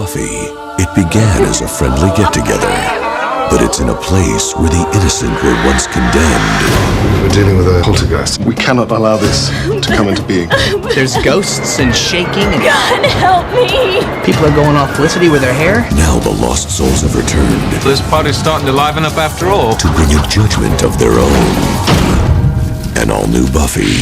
Buffy, it began as a friendly get-together, but it's in a place where the innocent were once condemned. We're dealing with a poltergeist. We cannot allow this to come into being. There's ghosts and shaking and... God, help me! People are going off Felicity with their hair. Now the lost souls have returned. This party's starting to liven up after all. To bring a judgment of their own. An all-new Buffy.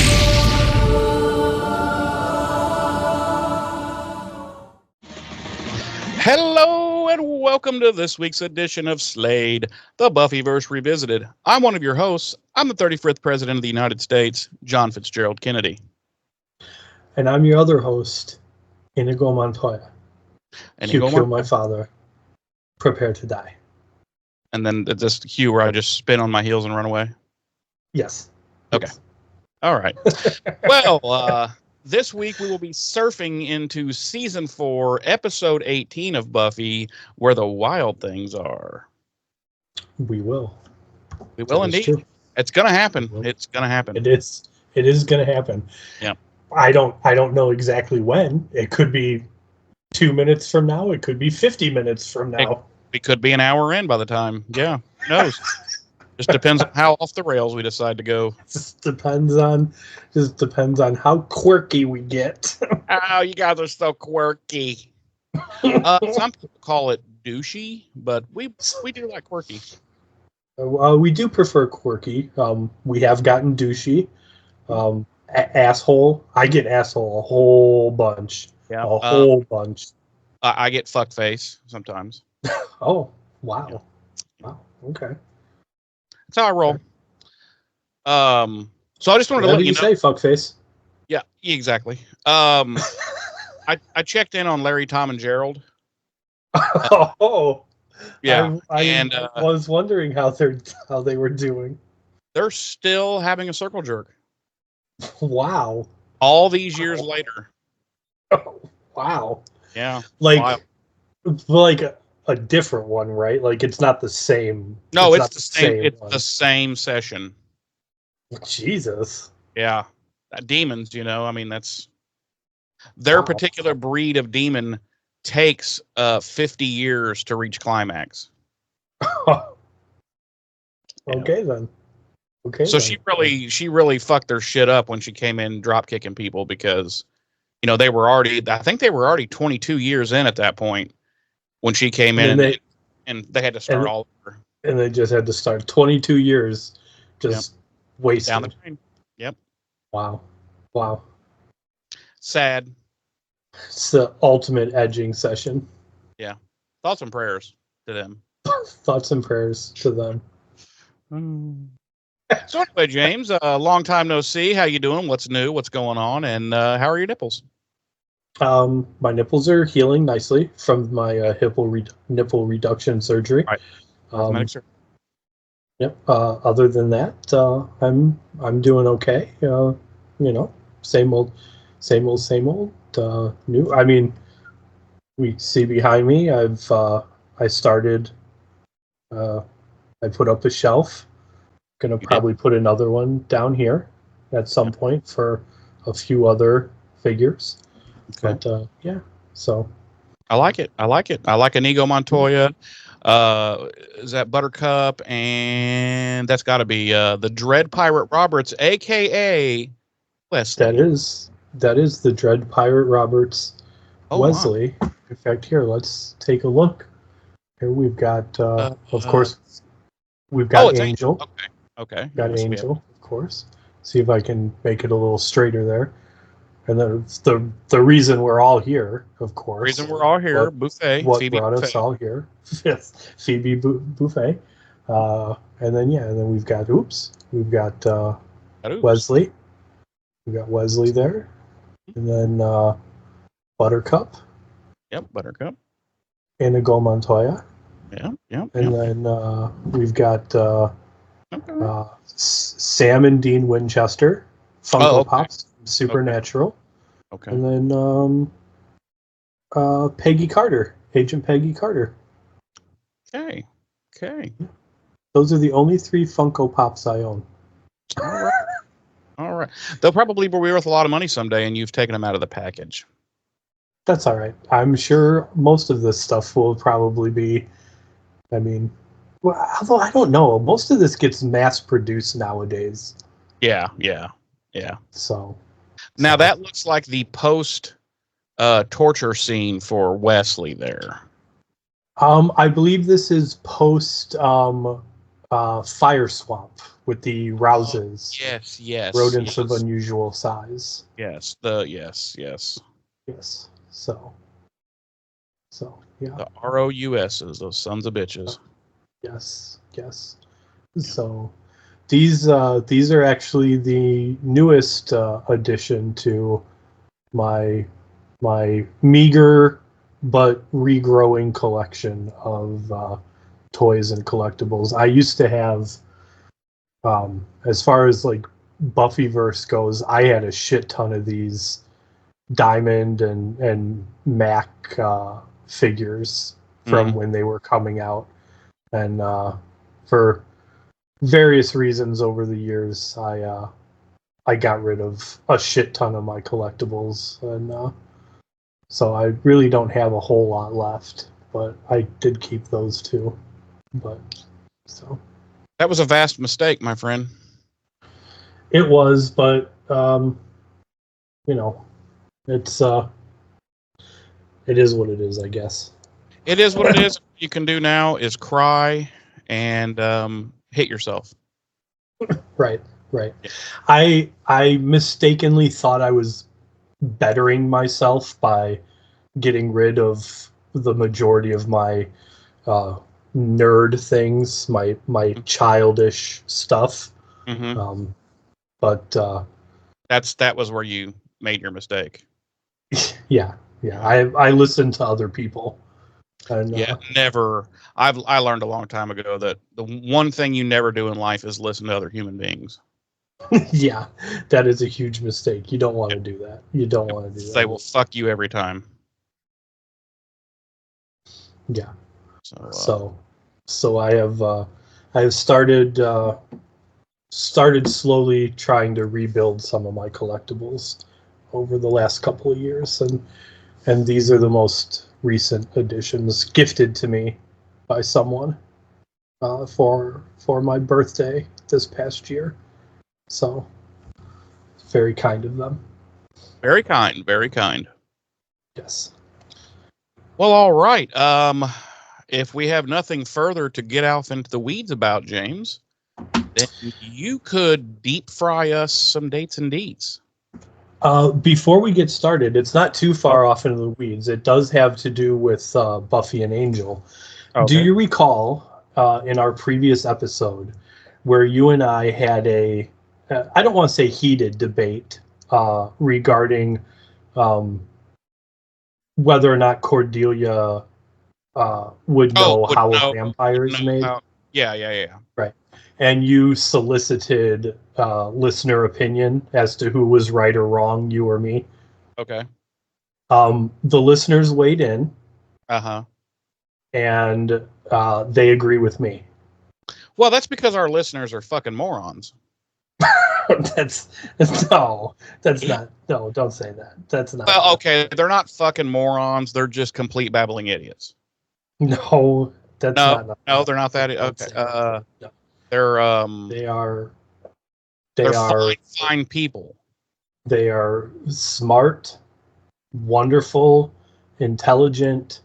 Hello and welcome to this week's edition of Slade, the Buffyverse Revisited. I'm one of your hosts. I'm the 35th President of the United States, John Fitzgerald Kennedy. And I'm your other host, Inigo Montoya. Inigo kill my father. Prepare to die. And then this cue where I just spin on my heels and run away? Yes. Okay. Yes. All right. Well, this week we will be surfing into Season 4, Episode 18 of Buffy, Where the Wild Things Are. We will. We will indeed. True. It's going to happen. It's going to happen. It is going to happen. Yeah. I don't know exactly when. It could be 2 minutes from now. It could be 50 minutes from now. It could be an hour in by the time. Yeah. Who knows? Just depends on how off the rails we decide to go. Just depends on how quirky we get. Oh, you guys are so quirky. Some people call it douchey, but we do like quirky. We do prefer quirky. We have gotten douchey. Asshole. I get asshole a whole bunch. Yeah, a whole bunch. I get fuckface sometimes. Oh, wow. Yeah. Wow. Okay. That's how I roll. So I just wanted to let you know. Say fuckface? Yeah, exactly. I checked in on Larry, Tom, and Gerald. Yeah, I was wondering how they were doing. They're still having a circle jerk. Wow! All these years later. Oh, wow! Yeah, like a different one, right? Like it's not the same. No, it's the same. It's the same session. Jesus. Yeah, demons. I mean, that's their particular breed of demon takes 50 years to reach climax. Okay then. Okay. So then. she really fucked their shit up when she came in drop kicking people because, they were already. I think they were already 22 years in at that point when she came in, and they had to start all over. And they just had to start 22 years, just wasted. Down the drain. Yep. Wow. Sad. It's the ultimate edging session. Yeah. Thoughts and prayers to them. Thoughts and prayers to them. So anyway, James, long time no see. How you doing? What's new? What's going on? And how are your nipples? My nipples are healing nicely from my nipple reduction surgery. Right. Yep. Other than that, I'm doing okay. Same old. New. I mean, we see behind me. I put up a shelf. Gonna probably put another one down here at some point for a few other figures. Okay. But so I like it. I like Inigo Montoya. Is that Buttercup? And that's got to be the Dread Pirate Roberts, aka Wesley. That is the Dread Pirate Roberts, Wesley. Wow. In fact, here let's take a look. Here we've got, of course, we've got Angel. Okay. Got Angel, of course. See if I can make it a little straighter there. And then the reason we're all here, of course. Reason we're all here, Buffet. What Phoebe brought Buffet. us all here? Yes, Phoebe Buffet. And then we've got Wesley. We got Wesley there, and then Buttercup. Yep, Buttercup. Inigo Montoya. Yeah. And then we've got Sam and Dean Winchester, Funko Pops. Supernatural. Okay. And then Peggy Carter, Agent Peggy Carter. Okay. Those are the only 3 Funko Pops I own. All right. They'll probably be worth a lot of money someday, and you've taken them out of the package. That's all right. I'm sure most of this stuff will probably be, I mean, well, although I don't know, most of this gets mass produced nowadays. Yeah. So Now that looks like the post torture scene for Wesley there. I believe this is post Fire Swamp with the Rouses. Yes. Rodents of unusual size. Yes. Yes. Yes. So yeah. The ROUSs, those sons of bitches. Yes. So these are actually the newest addition to my meager but regrowing collection of toys and collectibles. I used to have, as far as like Buffyverse goes, I had a shit ton of these Diamond and Mac figures from when they were coming out, and for various reasons over the years, I got rid of a shit ton of my collectibles, and so I really don't have a whole lot left. But I did keep those too. But so that was a vast mistake, my friend. it was, but you know, it's it is what it is, I guess. It is what it is. What you can do now is cry and hit yourself. Right. I mistakenly thought I was bettering myself by getting rid of the majority of my nerd things, my childish stuff. But that was where you made your mistake. Yeah. I listened to other people. And, never. I learned a long time ago that the one thing you never do in life is listen to other human beings. Yeah, that is a huge mistake. You don't want to do that. You don't want to do that. They will fuck you every time. Yeah. So I have started slowly trying to rebuild some of my collectibles over the last couple of years, and these are the most recent additions gifted to me by someone for my birthday this past year. So very kind of them. Very kind. Yes. Well, all right. If we have nothing further to get off into the weeds about, James, then you could deep fry us some dates and deets. Before we get started, it's not too far off into the weeds. It does have to do with Buffy and Angel. Okay. Do you recall in our previous episode where you and I had I don't want to say heated debate regarding whether or not Cordelia would know how a vampire is made? Yeah. Right. And you solicited listener opinion as to who was right or wrong, you or me. Okay. The listeners weighed in. And they agree with me. Well, that's because our listeners are fucking morons. That's not. No, don't say that. That's not. Well, okay, they're not fucking morons. They're just complete babbling idiots. No, that's not. No, they're not that. Okay. No. They're fine people. They are smart, wonderful, intelligent,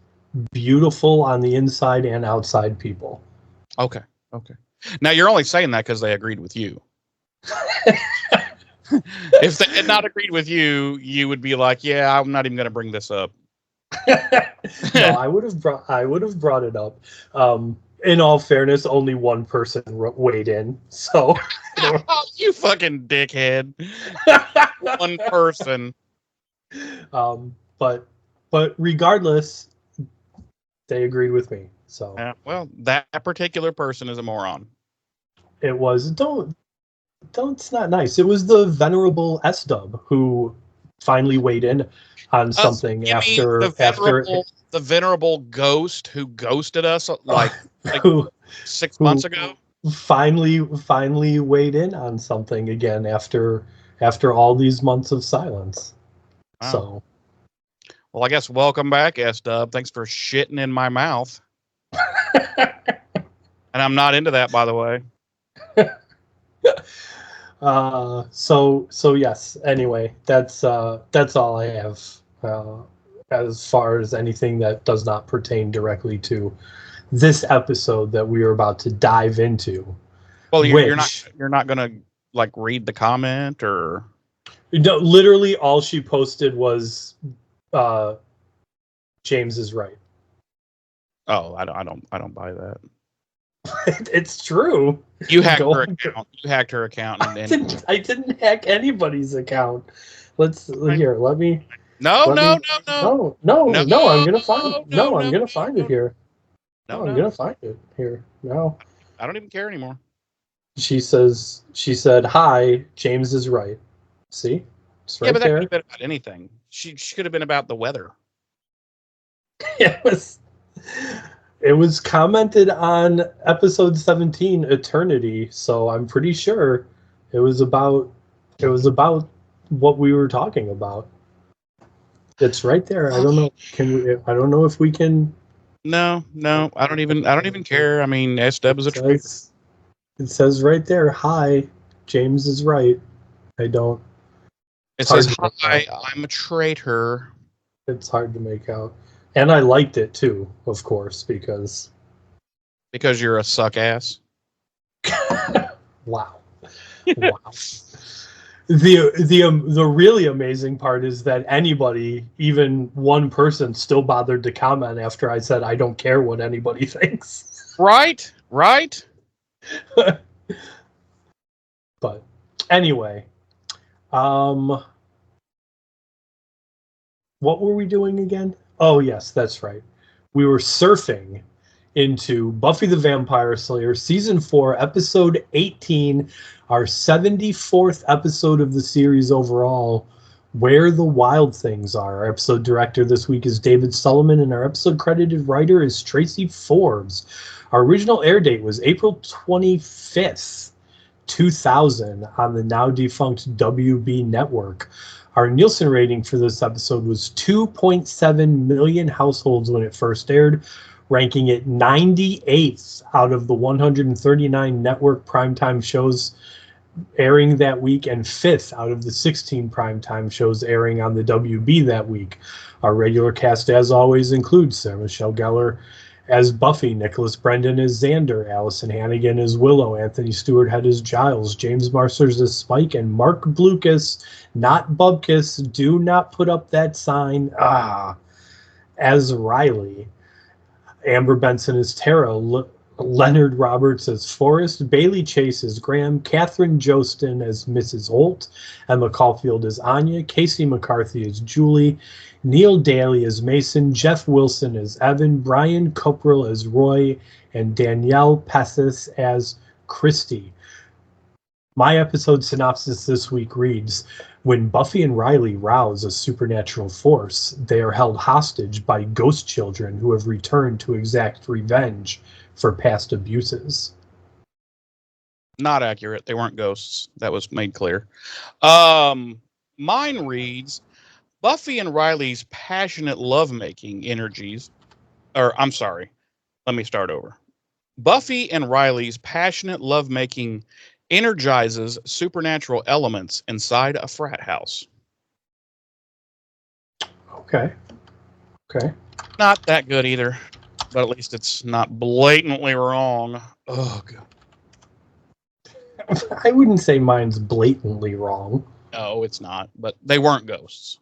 beautiful on the inside and outside people. Okay. Now you're only saying that because they agreed with you. If they had not agreed with you, you would be like, "Yeah, I'm not even going to bring this up." No, I would have brought it up. In all fairness, only one person weighed in. So you fucking dickhead. One person. But regardless, they agreed with me. So well, that particular person is a moron. It was it's not nice. It was the venerable S-Dub who finally weighed in on something after the venerable ghost who ghosted us like 6 months ago. Finally weighed in on something again after all these months of silence. Wow. So Well, I guess welcome back, S-Dub. Thanks for shitting in my mouth. And I'm not into that, by the way. So yes. Anyway, that's all I have as far as anything that does not pertain directly to this episode that we are about to dive into. Well, you're not gonna like read the comment or. No, literally all she posted was James is right. Oh, I don't buy that. It's true. You hacked her account. You hacked her account. I didn't hack anybody's account. Let me. No. I'm gonna find it here. I'm gonna find it here. No. I don't even care anymore. She said, "Hi, James is right." See? It's right but that there. could have been about anything. She could have been about the weather. It was commented on episode 17, Eternity, so I'm pretty sure it was about what we were talking about. It's right there. I don't know. I don't know if we can. No. I don't even care. I mean, S-Dub is a traitor. It says right there, "Hi, James is right." I don't. It says, "Hi, I'm a traitor." It's hard to make out. And I liked it too, of course, because you're a suck ass. Wow. The really amazing part is that anybody, even one person, still bothered to comment after I said I don't care what anybody thinks. Right. But anyway, what were we doing again? Oh, yes, that's right. We were surfing into Buffy the Vampire Slayer, Season 4, Episode 18, our 74th episode of the series overall, Where the Wild Things Are. Our episode director this week is David Sullivan, and our episode credited writer is Tracy Forbes. Our original air date was April 25th, 2000, on the now-defunct WB network. Our Nielsen rating for this episode was 2.7 million households when it first aired, ranking it 98th out of the 139 network primetime shows airing that week and 5th out of the 16 primetime shows airing on the WB that week. Our regular cast, as always, includes Sarah Michelle Gellar as Buffy, Nicholas Brendan as Xander, Allison Hannigan as Willow, Anthony Stewart Head as Giles, James Marsters as Spike, and Mark Blucas, not Bubkus, do not put up that sign, as Riley. Amber Benson as Tara, Leonard Roberts as Forrest, Bailey Chase as Graham, Catherine Jostin as Mrs. Holt, Emma Caulfield as Anya, Casey McCarthy as Julie, Neil Daly as Mason, Jeff Wilson as Evan, Brian Copril as Roy, and Danielle Pessis as Christy. My episode synopsis this week reads, when Buffy and Riley rouse a supernatural force, they are held hostage by ghost children who have returned to exact revenge for past abuses. Not accurate. They weren't ghosts. That was made clear. Mine reads, Buffy and Riley's passionate lovemaking energies, let me start over. Buffy and Riley's passionate lovemaking energizes supernatural elements inside a frat house. Okay. Not that good either, but at least it's not blatantly wrong. Oh, God. I wouldn't say mine's blatantly wrong. No, it's not, but they weren't ghosts.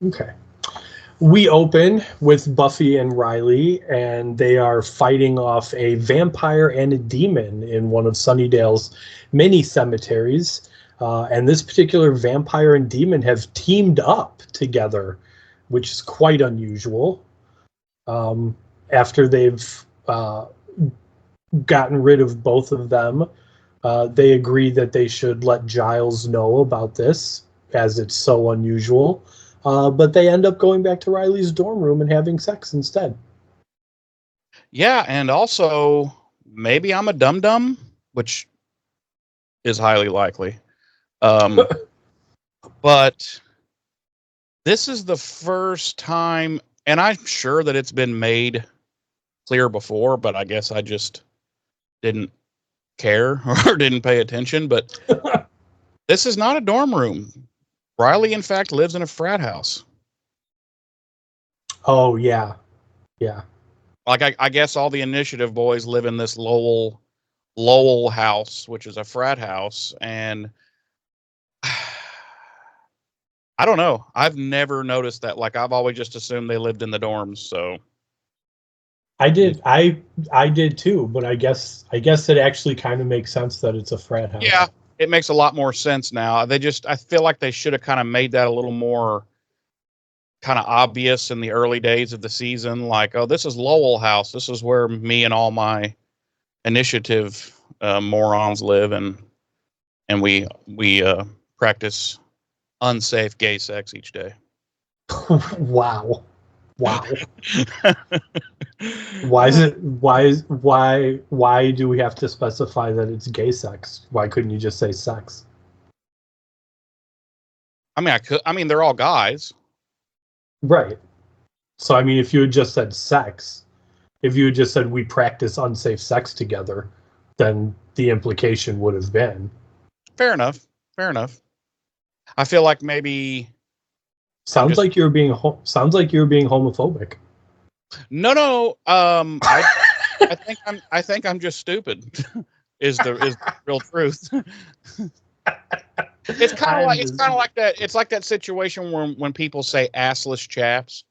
Okay. We open with Buffy and Riley, and they are fighting off a vampire and a demon in one of Sunnydale's many cemeteries. And this particular vampire and demon have teamed up together, which is quite unusual. After they've gotten rid of both of them, they agree that they should let Giles know about this, as it's so unusual. But they end up going back to Riley's dorm room and having sex instead. Yeah, and also, maybe I'm a dum-dum, which is highly likely. But This is the first time, and I'm sure that it's been made clear before, but I guess I just didn't care or didn't pay attention. But this is not a dorm room. Riley, in fact, lives in a frat house. Oh, yeah. Yeah. Like, I guess all the initiative boys live in this Lowell house, which is a frat house. And I don't know. I've never noticed that. Like, I've always just assumed they lived in the dorms. So I did. I did too, but I guess it actually kind of makes sense that it's a frat house. yeah, it makes a lot more sense now. I feel like they should have kind of made that a little more kind of obvious in the early days of the season. Like, oh, this is Lowell House. This is where me and all my initiative morons live, and we practice unsafe gay sex each day. Wow. Why do we have to specify that it's gay sex? Why couldn't you just say sex? I mean, they're all guys. Right. So, I mean, if you had just said sex, if you had just said we practice unsafe sex together, then the implication would have been. Fair enough. I feel like maybe. Sounds like you're being homophobic. No. I think I'm just stupid. is the real truth. It's kind of like that. It's like that situation when people say assless chaps,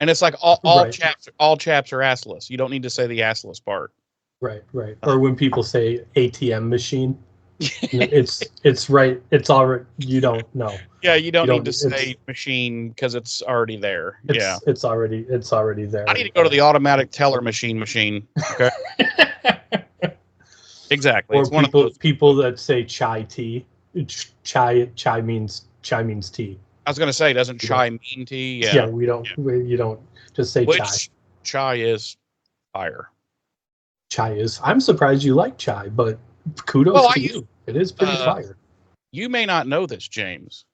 and it's like all Right. chaps are assless. You don't need to say the assless part. Right. Or when people say ATM machine, it's right. It's already, you don't know. Yeah, you don't need to say machine because it's already there. It's already there. I need to go to the automatic teller machine. Okay. Exactly. Or it's one of those. people that say chai tea. Chai means tea. I was going to say, doesn't chai mean tea? Yeah, you don't just say chai. Which chai is fire. Chai is. I'm surprised you like chai, but kudos to you. It is pretty fire. You may not know this, James,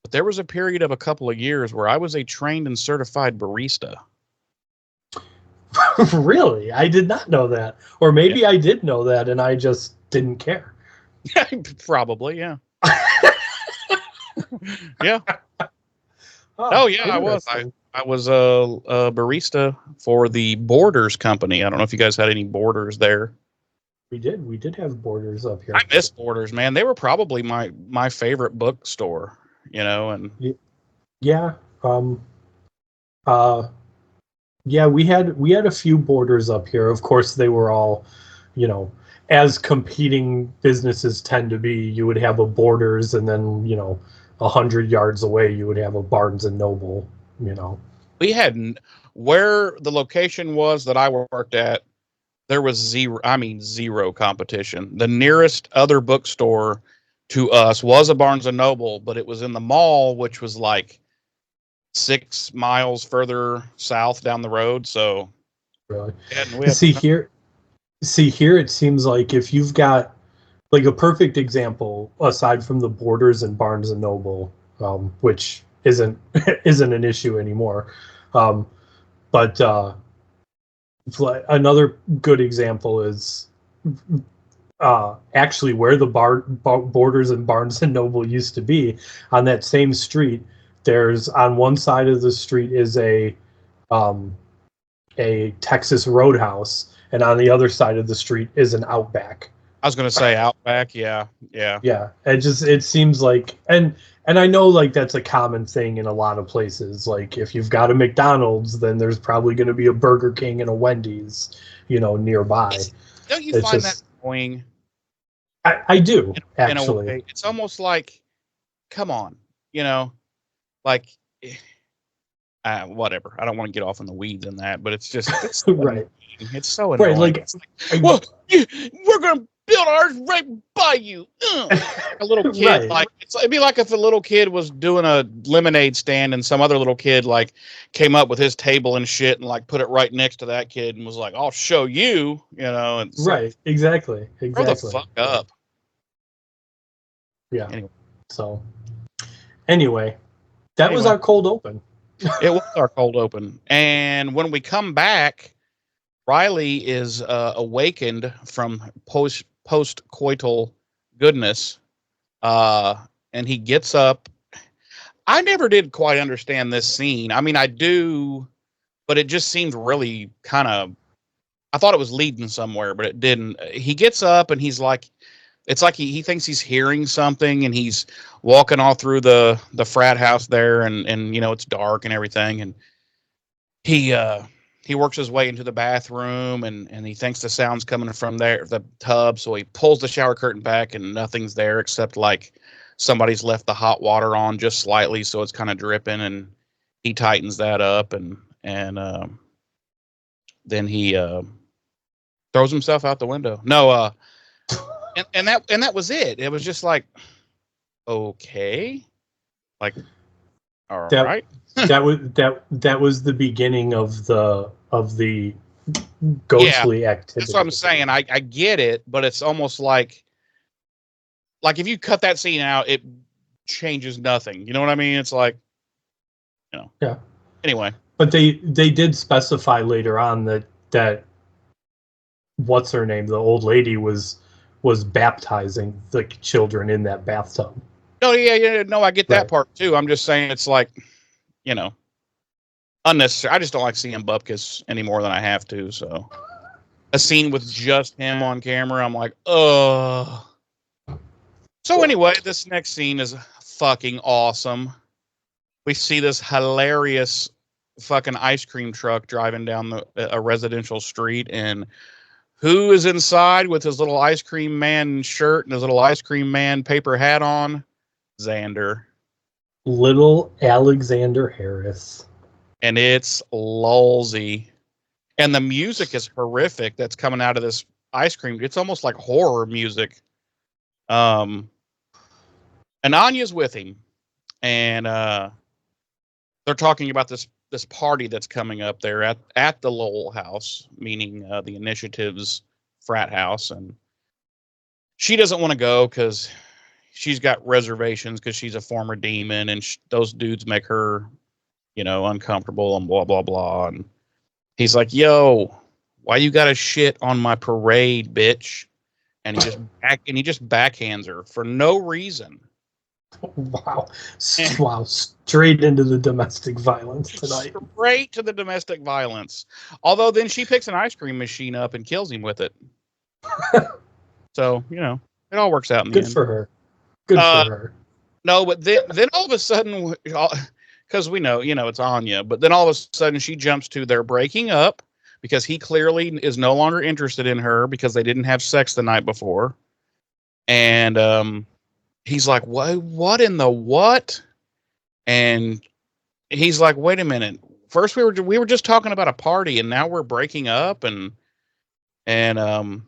but there was a period of a couple of years where I was a trained and certified barista. Really? I did not know that. Or maybe I did know that and I just didn't care. Probably, yeah. Yeah. Oh yeah, I was. I was a barista for the Borders company. I don't know if you guys had any Borders there. We did have Borders up here. I miss Borders, man. They were probably my favorite bookstore, and yeah. Yeah, we had a few Borders up here. Of course, they were all, as competing businesses tend to be. You would have a Borders, and then 100 yards away you would have a Barnes and Noble. We had, where the location was that I worked at, there was zero competition. The nearest other bookstore to us was a Barnes and Noble, but it was in the mall, which was like 6 miles further south down the road. So really, see here, it seems like if you've got like a perfect example aside from the Borders and Barnes and Noble, which isn't an issue anymore, but another good example is actually where the Borders and Barnes and Noble used to be. On that same street, there's on one side of the street is a Texas Roadhouse, and on the other side of the street is an Outback. I was going to say Outback. Yeah. It seems like, and I know like that's a common thing in a lot of places. Like if you've got a McDonald's, then there's probably going to be a Burger King and a Wendy's, nearby. Don't you find that annoying? I do, actually. In a way. It's almost like, come on, like, whatever. I don't want to get off in the weeds in that, but it's right. It's so annoying. Right, well, we're going to build ours right by you. A little kid, right. Like it'd be like if a little kid was doing a lemonade stand and some other little kid like came up with his table and shit and like put it right next to that kid and was like, "I'll show you," And right, exactly. Grow the fuck up. Yeah. Anyway. So, anyway, That was our cold open. It was our cold open. And when we come back, Riley is awakened from post-coital goodness. And he gets up. I never did quite understand this scene. I mean, I do, but it just seemed really kind of, I thought it was leading somewhere, but it didn't. He gets up and he's like, it's like he thinks he's hearing something, and he's walking all through the frat house there, and you know, it's dark and everything, and he works his way into the bathroom, and he thinks the sound's coming from there, the tub, so he pulls the shower curtain back, and nothing's there except like somebody's left the hot water on just slightly, so it's kind of dripping, and he tightens that up, and then he throws himself out the window. No, and that was it. It was just like, okay, like, all right. that was the beginning of the ghostly activity. That's what I'm saying. I get it, but it's almost like if you cut that scene out, it changes nothing. You know what I mean? It's like, you know. Yeah. Anyway. But they did specify later on that what's her name, the old lady was baptizing the children in that bathtub. No, yeah, no, I get that part too. I'm just saying it's like, you know, unnecessary. I just don't like seeing bupkis any more than I have to. So a scene with just him on camera, I'm like, ugh. So anyway, this next scene is fucking awesome. We see this hilarious fucking ice cream truck driving down a residential street, and who is inside with his little ice cream man shirt and his little ice cream man paper hat on? Xander. Little Alexander Harris. And it's lulzy. And the music is horrific that's coming out of this ice cream. It's almost like horror music. And Anya's with him, and they're talking about this party that's coming up there at the Lowell house, meaning the Initiative's frat house, and she doesn't want to go because she's got reservations because she's a former demon, and those dudes make her, you know, uncomfortable and blah blah blah. And he's like, "Yo, why you gotta shit on my parade, bitch?" And he just backhands her for no reason. Wow. Wow. Straight into the domestic violence tonight. Straight to the domestic violence. Although then she picks an ice cream machine up and kills him with it. So, you know, it all works out in the end. Good for her. Good for her. No, but then all of a sudden, because we know, you know, it's Anya, but then all of a sudden she jumps to they're breaking up because he clearly is no longer interested in her because they didn't have sex the night before. And, he's like, what in the what? And he's like, wait a minute. First we were just talking about a party, and now we're breaking up, and they're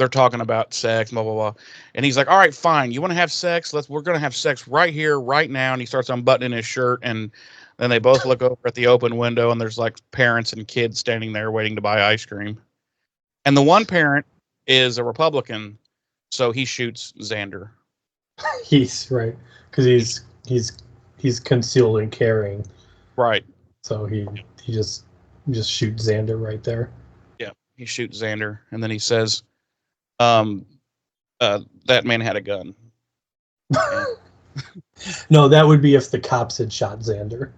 talking about sex, blah blah blah. And he's like, all right, fine. You want to have sex? We're gonna have sex right here, right now. And he starts unbuttoning his shirt, and then they both look over at the open window, and there's like parents and kids standing there waiting to buy ice cream. And the one parent is a Republican. So he shoots Xander. He's right, because he's concealed and carrying. Right. So he just shoots Xander right there. Yeah, he shoots Xander, and then he says, "That man had a gun." No, that would be if the cops had shot Xander.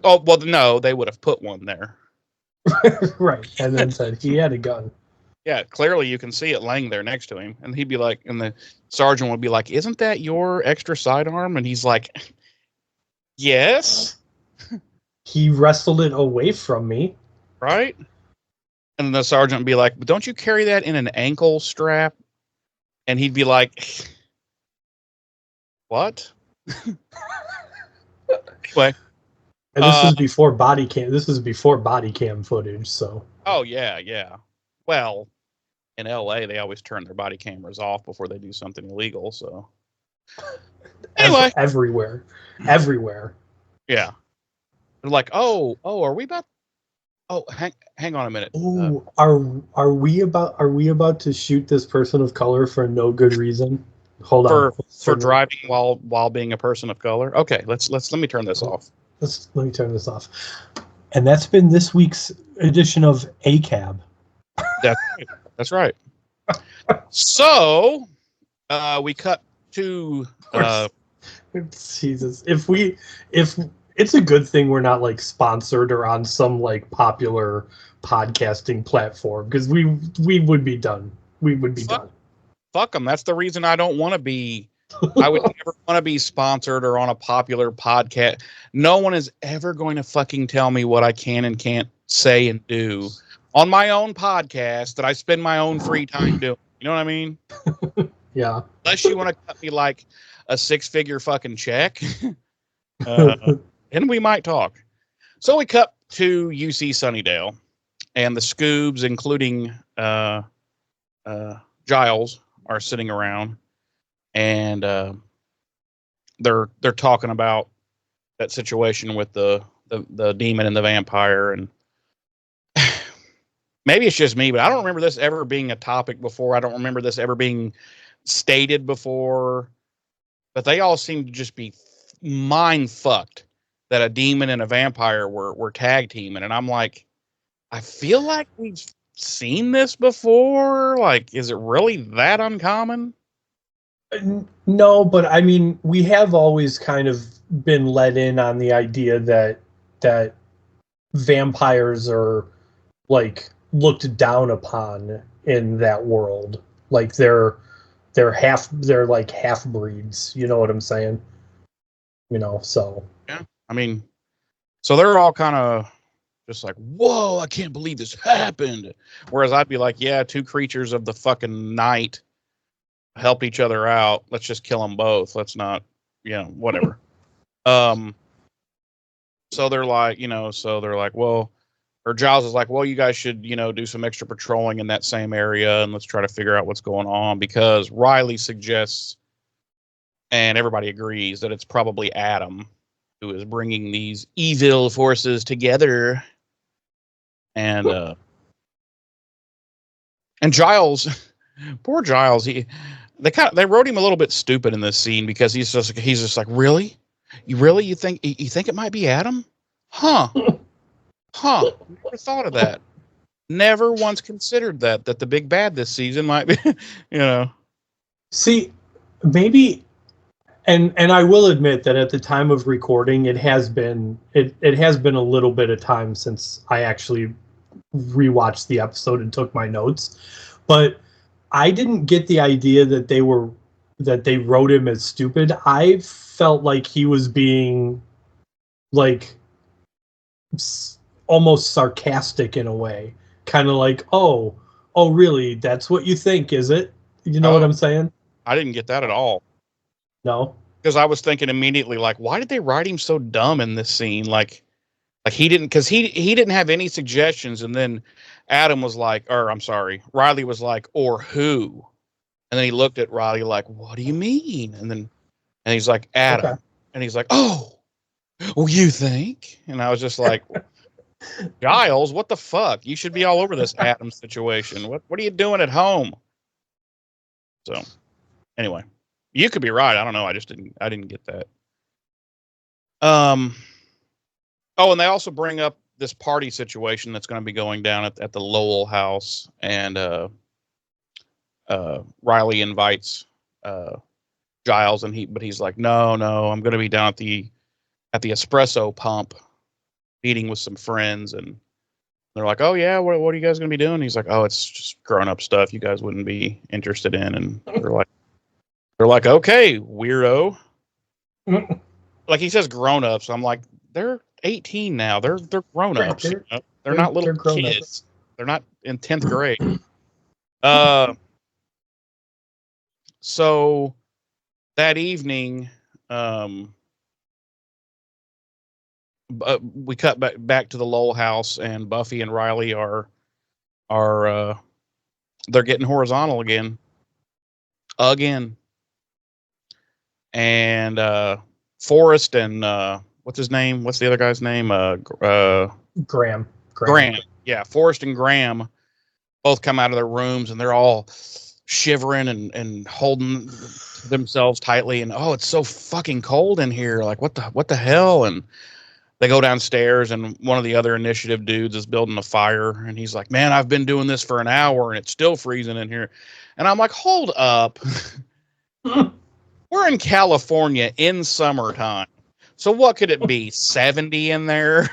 Oh well, no, they would have put one there. Right, and then said he had a gun. Yeah, clearly you can see it laying there next to him. And he'd be like, and the sergeant would be like, isn't that your extra sidearm? And he's like, yes. He wrestled it away from me. Right? And the sergeant would be like, but don't you carry that in an ankle strap? And he'd be like, what? Anyway. And this was before body cam. This was before body cam footage, so. Oh, yeah. Well, in LA, they always turn their body cameras off before they do something illegal. So, anyway, everywhere. Yeah, they're like, oh, are we about? Oh, hang on a minute. Oh, are we about to shoot this person of color for no good reason? Hold on. For driving while being a person of color. Okay, let me turn this off. Let me turn this off. And that's been this week's edition of ACAB. That's right. So, we cut to Jesus. If it's a good thing we're not like sponsored or on some like popular podcasting platform, because we would be done. We would be done. Fuck them. That's the reason I don't want to be. I would never want to be sponsored or on a popular podcast. No one is ever going to fucking tell me what I can and can't say and do on my own podcast that I spend my own free time doing. You know what I mean? Yeah. Unless you want to cut me like a 6-figure fucking check, and we might talk. So we cut to UC Sunnydale, and the Scoobs, including Giles, are sitting around, and they're talking about that situation with the demon and the vampire. And maybe it's just me, but I don't remember this ever being a topic before. I don't remember this ever being stated before. But they all seem to just be mind fucked that a demon and a vampire were tag teaming. And I'm like, I feel like we've seen this before. Like, is it really that uncommon? No, but I mean, we have always kind of been let in on the idea that vampires are like looked down upon in that world. Like they're like half breeds. You know what I'm saying? You know, so yeah. I mean, so they're all kind of just like, whoa, I can't believe this happened. Whereas I'd be like, yeah, two creatures of the fucking night help each other out. Let's just kill them both. Let's not, whatever. So they're like, well, or Giles is like, well, you guys should, do some extra patrolling in that same area, and let's try to figure out what's going on, because Riley suggests, and everybody agrees, that it's probably Adam who is bringing these evil forces together. And Giles, poor Giles, they wrote him a little bit stupid in this scene, because he's just like, really, you think it might be Adam? Huh? Never thought of that. Never once considered that the big bad this season might be, See, maybe, and I will admit that at the time of recording, it has been a little bit of time since I actually rewatched the episode and took my notes, but I didn't get the idea that they wrote him as stupid. I felt like he was being like almost sarcastic in a way, kind of like, oh, really? That's what you think, is it? You know what I'm saying? I didn't get that at all. No, because I was thinking immediately, like, why did they write him so dumb in this scene? Like he didn't, because he didn't have any suggestions, and then Adam was like, or I'm sorry, Riley was like, or who? And then he looked at Riley like, what do you mean? And he's like, Adam. Okay. And he's like, oh, you think? And I was just like, Giles, what the fuck? You should be all over this Adam situation. What are you doing at home? So anyway, you could be right. I don't know. I didn't get that. Oh, and they also bring up this party situation that's going to be going down at the Lowell house, and Riley invites Giles, but he's like, no, I'm going to be down at the espresso pump, meeting with some friends, and they're like, oh yeah, what are you guys going to be doing? He's like, oh, it's just grown up stuff you guys wouldn't be interested in, and they're like, okay, weirdo. Like he says grown ups. I'm like, they're 18 now. They're grown ups. They're not little kids. They're not in 10th grade. So that evening, we cut back to the Lowell house, and Buffy and Riley are they're getting horizontal again. And Forrest and what's his name? What's the other guy's name? Graham. Yeah, Forrest and Graham both come out of their rooms, and they're all shivering and holding themselves tightly, and oh, it's so fucking cold in here. Like what the hell? And they go downstairs, and one of the other initiative dudes is building a fire, and he's like, man, I've been doing this for an hour and it's still freezing in here. And I'm like, hold up. We're in California in summertime. So what could it be? 70 in there?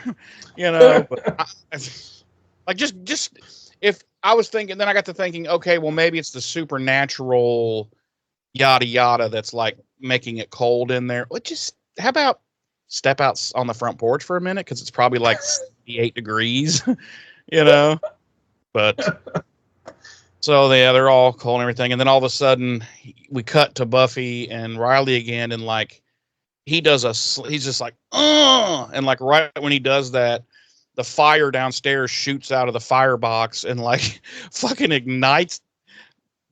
But like just if I was thinking, then I got to thinking, okay, well, maybe it's the supernatural yada yada that's like making it cold in there. How about step out on the front porch for a minute, because it's probably like 68 degrees, But so they're all cold and everything, and then all of a sudden we cut to Buffy and Riley again, and like he's just like, and like right when he does that, the fire downstairs shoots out of the firebox and like fucking ignites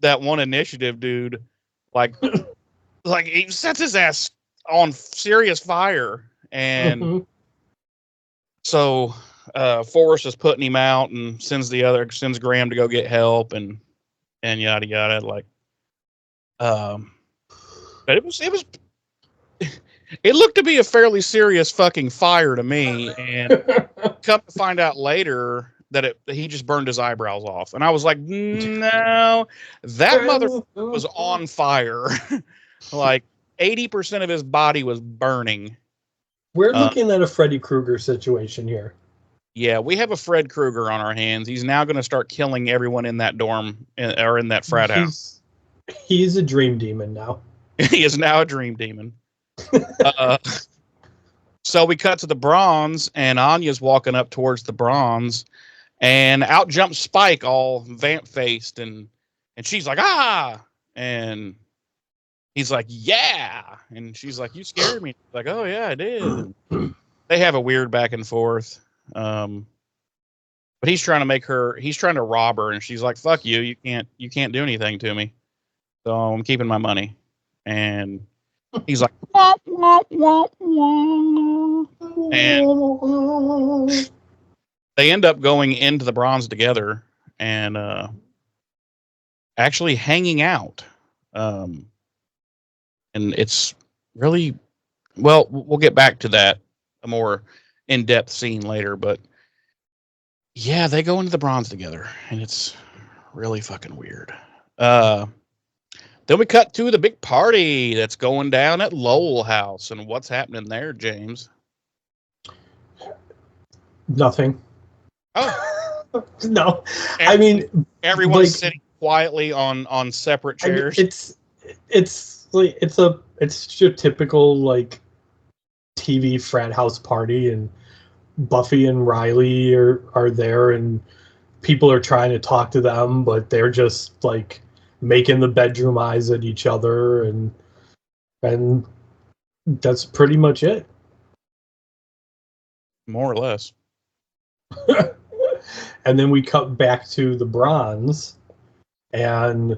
that one initiative dude, like he sets his ass on serious fire. And so Forrest is putting him out and sends Graham to go get help and yada yada. Like, but it looked to be a fairly serious fucking fire to me, and come to find out later that he just burned his eyebrows off, and I was like, no, that motherfucker was on fire. Like 80% of his body was burning. We're looking at a Freddy Krueger situation here. Yeah, we have a Fred Krueger on our hands. He's now going to start killing everyone in that dorm or in that frat house. He's a dream demon now. He is now a dream demon. So we cut to the bronze, and Anya's walking up towards the bronze, and out jumps Spike, all vamp faced, and she's like, ah, and he's like, yeah, and she's like, you scared me. He's like, oh yeah, I did. They have a weird back and forth, but he's trying to rob her, and she's like, fuck you, you can't do anything to me, so I'm keeping my money. And he's like, wah, wah, wah, wah. And they end up going into the bronze together and actually hanging out. And it's really, well, we'll get back to that, a more in-depth scene later, but yeah, they go into the bronze together, and it's really fucking weird. Then we cut to the big party that's going down at Lowell House. And what's happening there, James? Nothing. Oh. No. I mean, everyone's sitting quietly on separate chairs. I mean, it's your typical like TV frat house party, and Buffy and Riley are there, and people are trying to talk to them, but they're just like making the bedroom eyes at each other, and that's pretty much it. More or less. And then we cut back to the bronze, and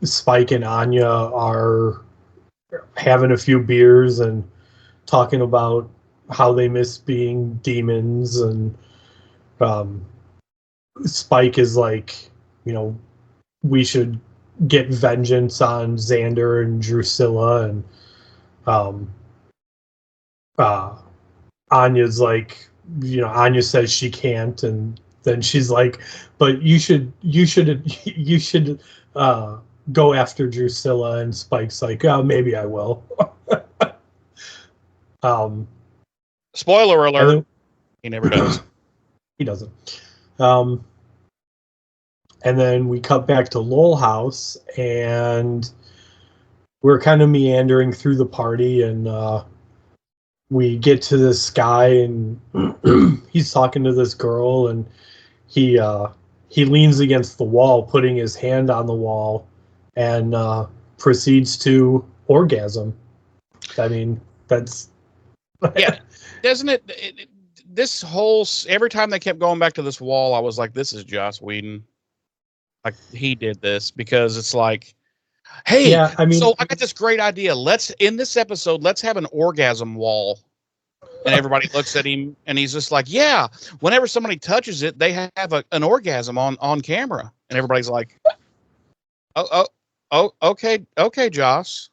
Spike and Anya are having a few beers and talking about how they miss being demons, and Spike is like, we should get vengeance on Xander and Drusilla, and Anya's like, Anya says she can't, and then she's like, but you should go after Drusilla, and Spike's like, oh, maybe I will. Spoiler alert, he never does. He doesn't. And then we cut back to Lowell House, and we're kind of meandering through the party, and we get to this guy, and he's talking to this girl, and he leans against the wall, putting his hand on the wall, and proceeds to orgasm. I mean, that's... Yeah, doesn't it this whole... Every time they kept going back to this wall, I was like, this is Joss Whedon. Like, he did this, because it's like, hey, yeah, I mean, so I got this great idea. In this episode, let's have an orgasm wall. And everybody looks at him, and he's just like, yeah, whenever somebody touches it, they have an orgasm on camera. And everybody's like, Okay, Joss.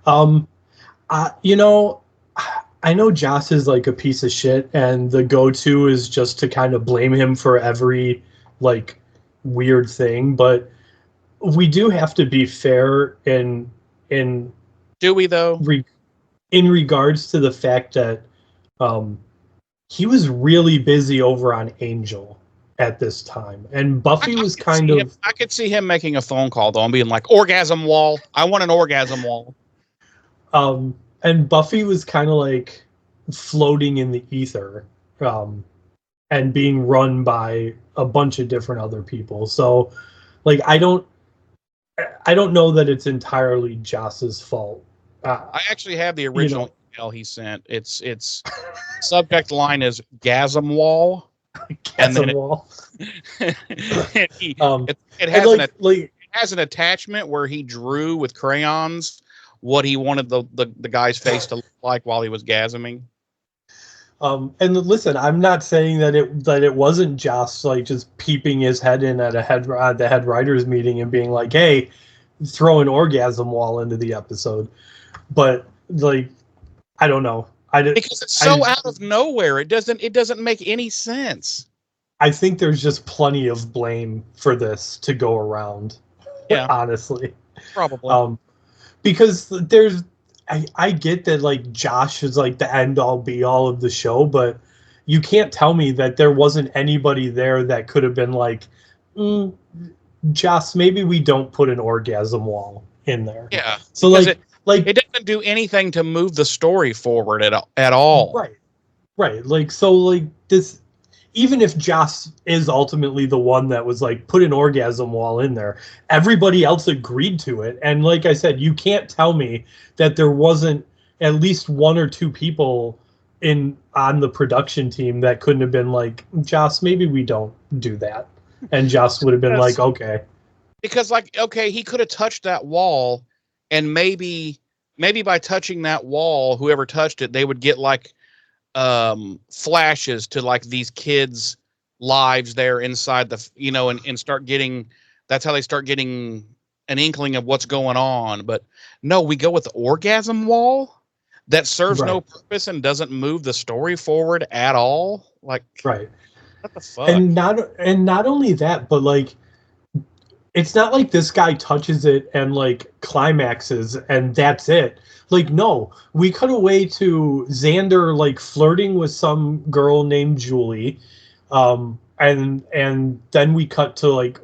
You know, I know Joss is like a piece of shit, and the go-to is just to kind of blame him for every like weird thing, but we do have to be fair in Do we though? In regards to the fact that he was really busy over on Angel at this time, and Buffy was kind of. I could see him making a phone call though and being like, "Orgasm wall! I want an orgasm wall." And Buffy was kind of like floating in the ether, and being run by a bunch of different other people. So, like, I don't know that it's entirely Joss's fault. I actually have the original email he sent. It's subject line is "gasm wall," and then it has an attachment where he drew with crayons what he wanted the guy's face to look like while he was gasming. And listen, I'm not saying that it wasn't Joss like just peeping his head in at the head writers meeting and being like, "Hey, throw an orgasm wall into the episode," but like, I don't know. Because it's so out of nowhere. It doesn't make any sense. I think there's just plenty of blame for this to go around. Yeah, honestly, probably. Because I get that like Josh is like the end all be all of the show, but you can't tell me that there wasn't anybody there that could have been like, Josh, maybe we don't put an orgasm wall in there. Yeah. So it doesn't do anything to move the story forward at all. Right. Like, so like this, even if Joss is ultimately the one that was like, put an orgasm wall in there, everybody else agreed to it. And like I said, you can't tell me that there wasn't at least one or two people on the production team that couldn't have been like, Joss, maybe we don't do that. And Joss would have been like, okay. Because like, okay, he could have touched that wall, and maybe by touching that wall, whoever touched it, they would get like flashes to like these kids' lives there inside the, and start getting, that's how they start getting an inkling of what's going on. But no, we go with the orgasm wall that serves no purpose and doesn't move the story forward at all. Like, right. What the fuck? And not only that, but like, it's not like this guy touches it and like climaxes and that's it. Like, no, we cut away to Xander like flirting with some girl named Julie, and then we cut to like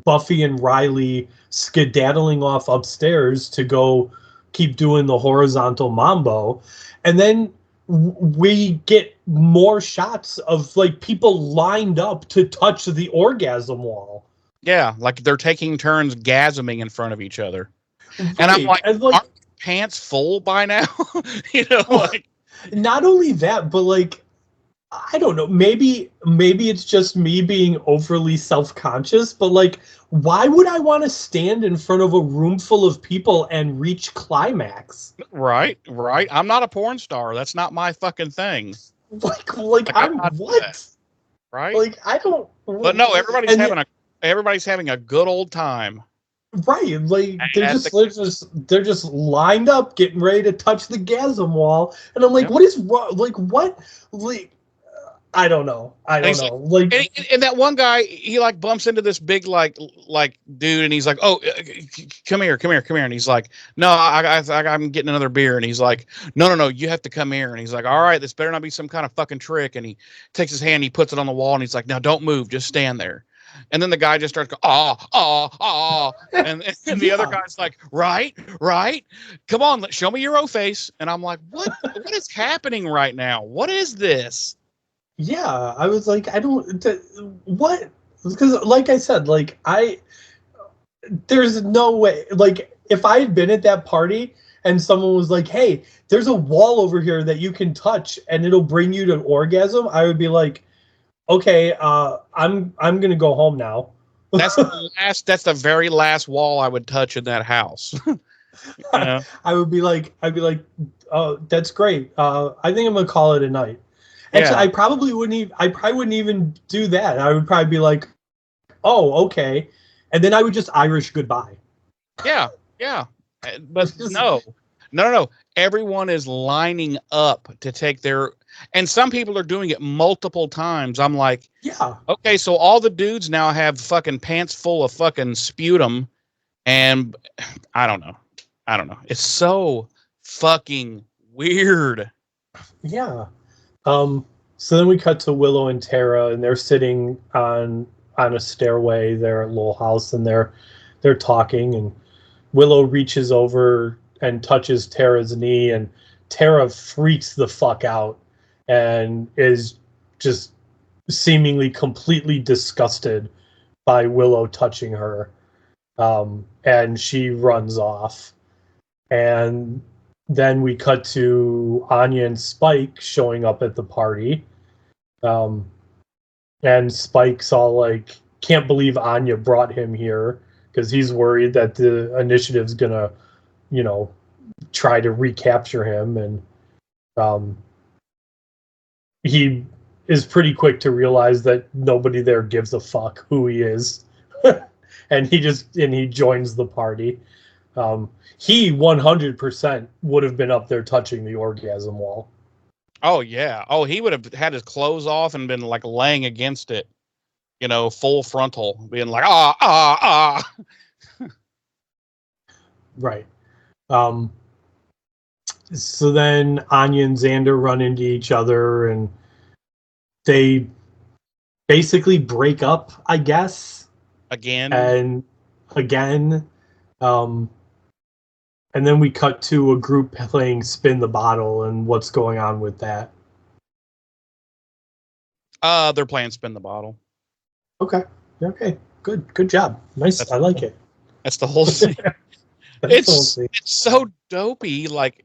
Buffy and Riley skedaddling off upstairs to go keep doing the horizontal mambo, and then we get more shots of like people lined up to touch the orgasm wall. Yeah, like they're taking turns gasming in front of each other. Right. And I'm like, aren't pants full by now? Like, not only that, but like, I don't know, maybe it's just me being overly self-conscious, but like, why would I want to stand in front of a room full of people and reach climax? Right. I'm not a porn star. That's not my fucking thing. Like I'm what? Right? Like, I don't. But no, everybody's having a good old time. Right, like they're just lined up, getting ready to touch the gasm wall, and I'm like, what is wrong? Like, what? Like, I don't know. Like, and that one guy, he like bumps into this big like dude, and he's like, "Oh, come here," and he's like, "No, I'm getting another beer," and he's like, "No, you have to come here," and he's like, "All right, this better not be some kind of fucking trick," and he takes his hand, he puts it on the wall, and he's like, "Now don't move, just stand there." And then the guy just starts going, and the other guy's like, right, come on, show me your O face. And I'm like, what is happening right now? What is this? Yeah, I was like, what? Because like I said, like there's no way, like if I had been at that party and someone was like, hey, there's a wall over here that you can touch and it'll bring you to an orgasm, I would be like, okay, I'm gonna go home now. That's the very last wall I would touch in that house. I'd be like, oh, that's great. I think I'm gonna call it a night. Actually, I probably wouldn't even do that. I would probably be like, oh, okay. and then I would just Irish goodbye. Yeah. But no. Everyone is lining up to take their, and some people are doing it multiple times. I'm like, yeah, okay, so all the dudes now have fucking pants full of fucking sputum, and I don't know. It's so fucking weird. yeah. So then we cut to Willow and Tara, and they're sitting on a stairway there at Lowell House, and they're talking, and Willow reaches over and touches Tara's knee, and Tara freaks the fuck out and is just seemingly completely disgusted by Willow touching her. And she runs off. And then we cut to Anya and Spike showing up at the party. And Spike's all like, can't believe Anya brought him here, because he's worried that the initiative's gonna, try to recapture him. And he is pretty quick to realize that nobody there gives a fuck who he is. and he joins the party. He 100% would have been up there touching the orgasm wall. Oh yeah. Oh, he would have had his clothes off and been like laying against it, full frontal, being like, ah. Right. So then Anya and Xander run into each other, and they basically break up, I guess. Again. And then we cut to a group playing Spin the Bottle, and what's going on with that. They're playing Spin the Bottle. Okay. Good job. Nice. I like it. That's the whole thing. It's so dopey. Like,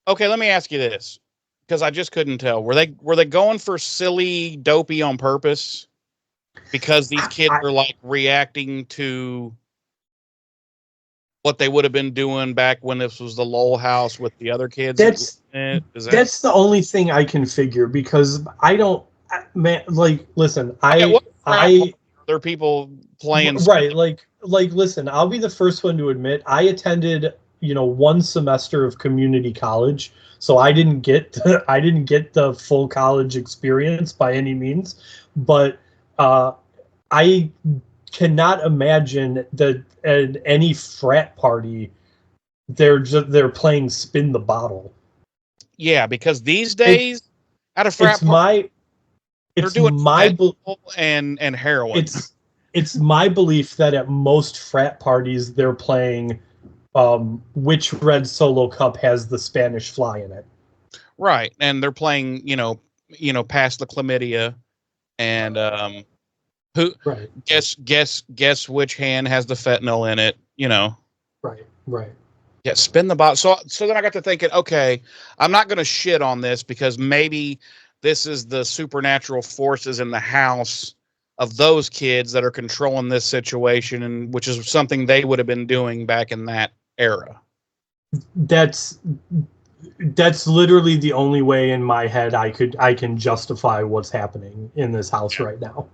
okay, let me ask you this, because I just couldn't tell. Were they going for silly dopey on purpose? Because these kids are like reacting to what they would have been doing back when this was the Lowell house with the other kids. That's the only thing I can figure, because I don't, man. Like, listen, there are people playing right. Like, listen, I'll be the first one to admit I attended, one semester of community college, so I didn't get the full college experience by any means, but I cannot imagine that at any frat party they're playing Spin the Bottle. Yeah, because these days at a frat party, they're doing and heroin. It's my belief that at most frat parties they're playing which red Solo cup has the Spanish fly in it. Right, and they're playing, past the chlamydia, and who? Right. Guess which hand has the fentanyl in it? Right. Yeah, Spin the Bottle. So then I got to thinking, okay, I'm not going to shit on this, because maybe this is the supernatural forces in the house of those kids that are controlling this situation, and which is something they would have been doing back in that era. That's literally the only way in my head I can justify what's happening in this house right now.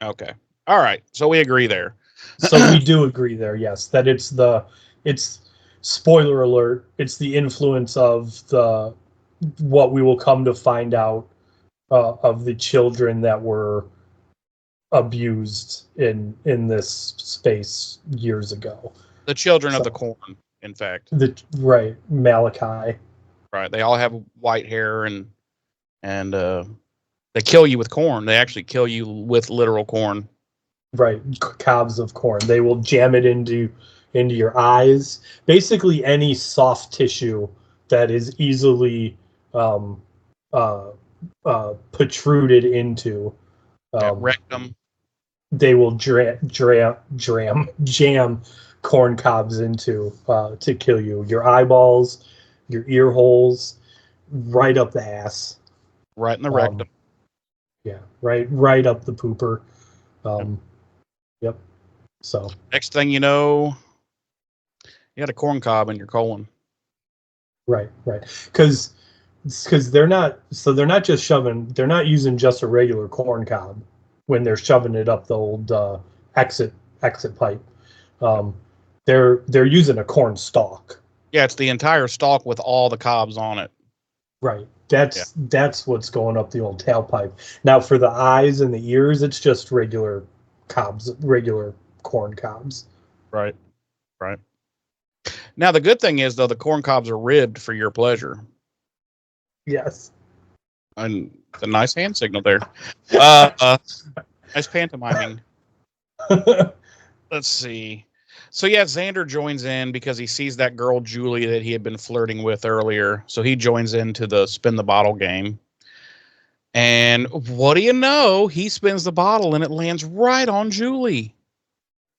Okay. All right. So we agree there. So we do agree there, yes, that it's spoiler alert, it's the influence of what we will come to find out of the children that were abused in this space years ago. The children of the corn, in fact. Malachi. Right. They all have white hair, and they kill you with corn. They actually kill you with literal corn. Right, cobs of corn. They will jam it into your eyes. Basically, any soft tissue that is easily protruded into rectum. They will jam corn cobs into to kill you. Your eyeballs, your ear holes, right up the ass. Right in the rectum. Yeah, right up the pooper. Yep. So next thing you know, you had a corn cob in your colon. Right. Because they're not just shoving. They're not using just a regular corn cob when they're shoving it up the old exit exit pipe. They're using a corn stalk. Yeah, it's the entire stalk with all the cobs on it. Right. That's what's going up the old tailpipe. Now for the eyes and the ears, it's just regular cobs, regular corn cobs. Right. Right. Now the good thing is though, the corn cobs are ribbed for your pleasure. Yes. And it's a nice hand signal there. Nice pantomiming. Let's see. So yeah, Xander joins in because he sees that girl Julie that he had been flirting with earlier. So he joins into the spin the bottle game. And what do you know? He spins the bottle and it lands right on Julie.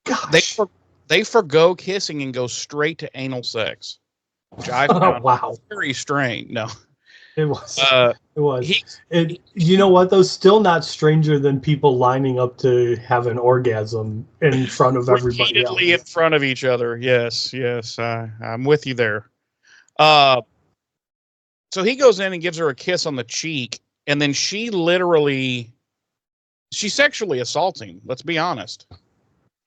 Gosh. They forgo kissing and go straight to anal sex, which I found very strange. No, it was. It was. You know what, though? Still not stranger than people lining up to have an orgasm in front of everybody else. In front of each other. Yes. I'm with you there. So he goes in and gives her a kiss on the cheek, and then she sexually assaults him. Let's be honest.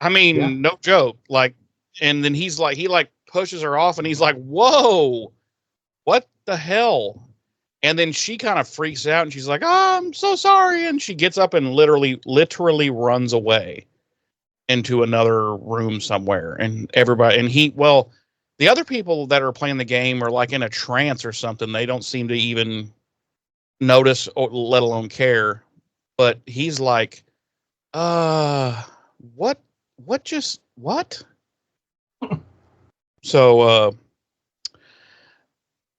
I mean, no joke. Like, and then he pushes her off, and he's like, "Whoa, what the hell?" And then she kind of freaks out, and she's like, "Oh, I'm so sorry," and she gets up and literally runs away into another room somewhere. And everybody, the other people that are playing the game are like in a trance or something. They don't seem to even notice or let alone care. But he's like, what? So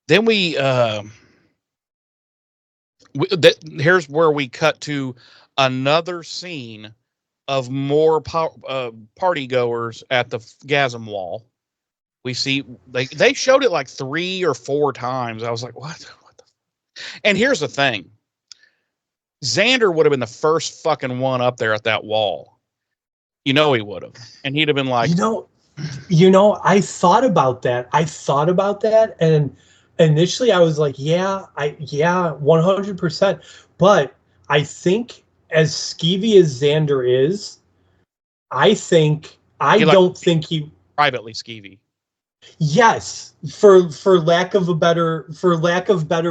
then here's where we cut to another scene of more party goers at the Gasm Wall. We see they showed it like 3 or 4 times. I was like, what the? And here's the thing. Xander would have been the first fucking one up there at that wall. He would have. And he'd have been like, I thought about that. And initially I was like, 100%. But I think as skeevy as Xander is, I don't think he privately skeevy. Yes, for lack of better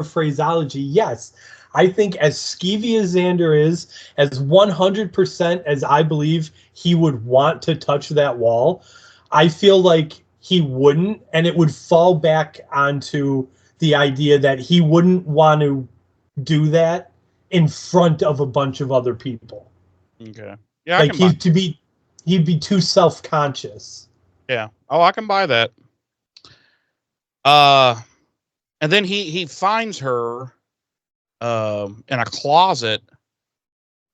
phraseology, yes. I think as skeevy as Xander is, as 100% as I believe he would want to touch that wall, I feel like he wouldn't, and it would fall back onto the idea that he wouldn't want to do that in front of a bunch of other people. Okay. Yeah. Like he'd be too self-conscious. Yeah. Oh, I can buy that. And then he finds her in a closet,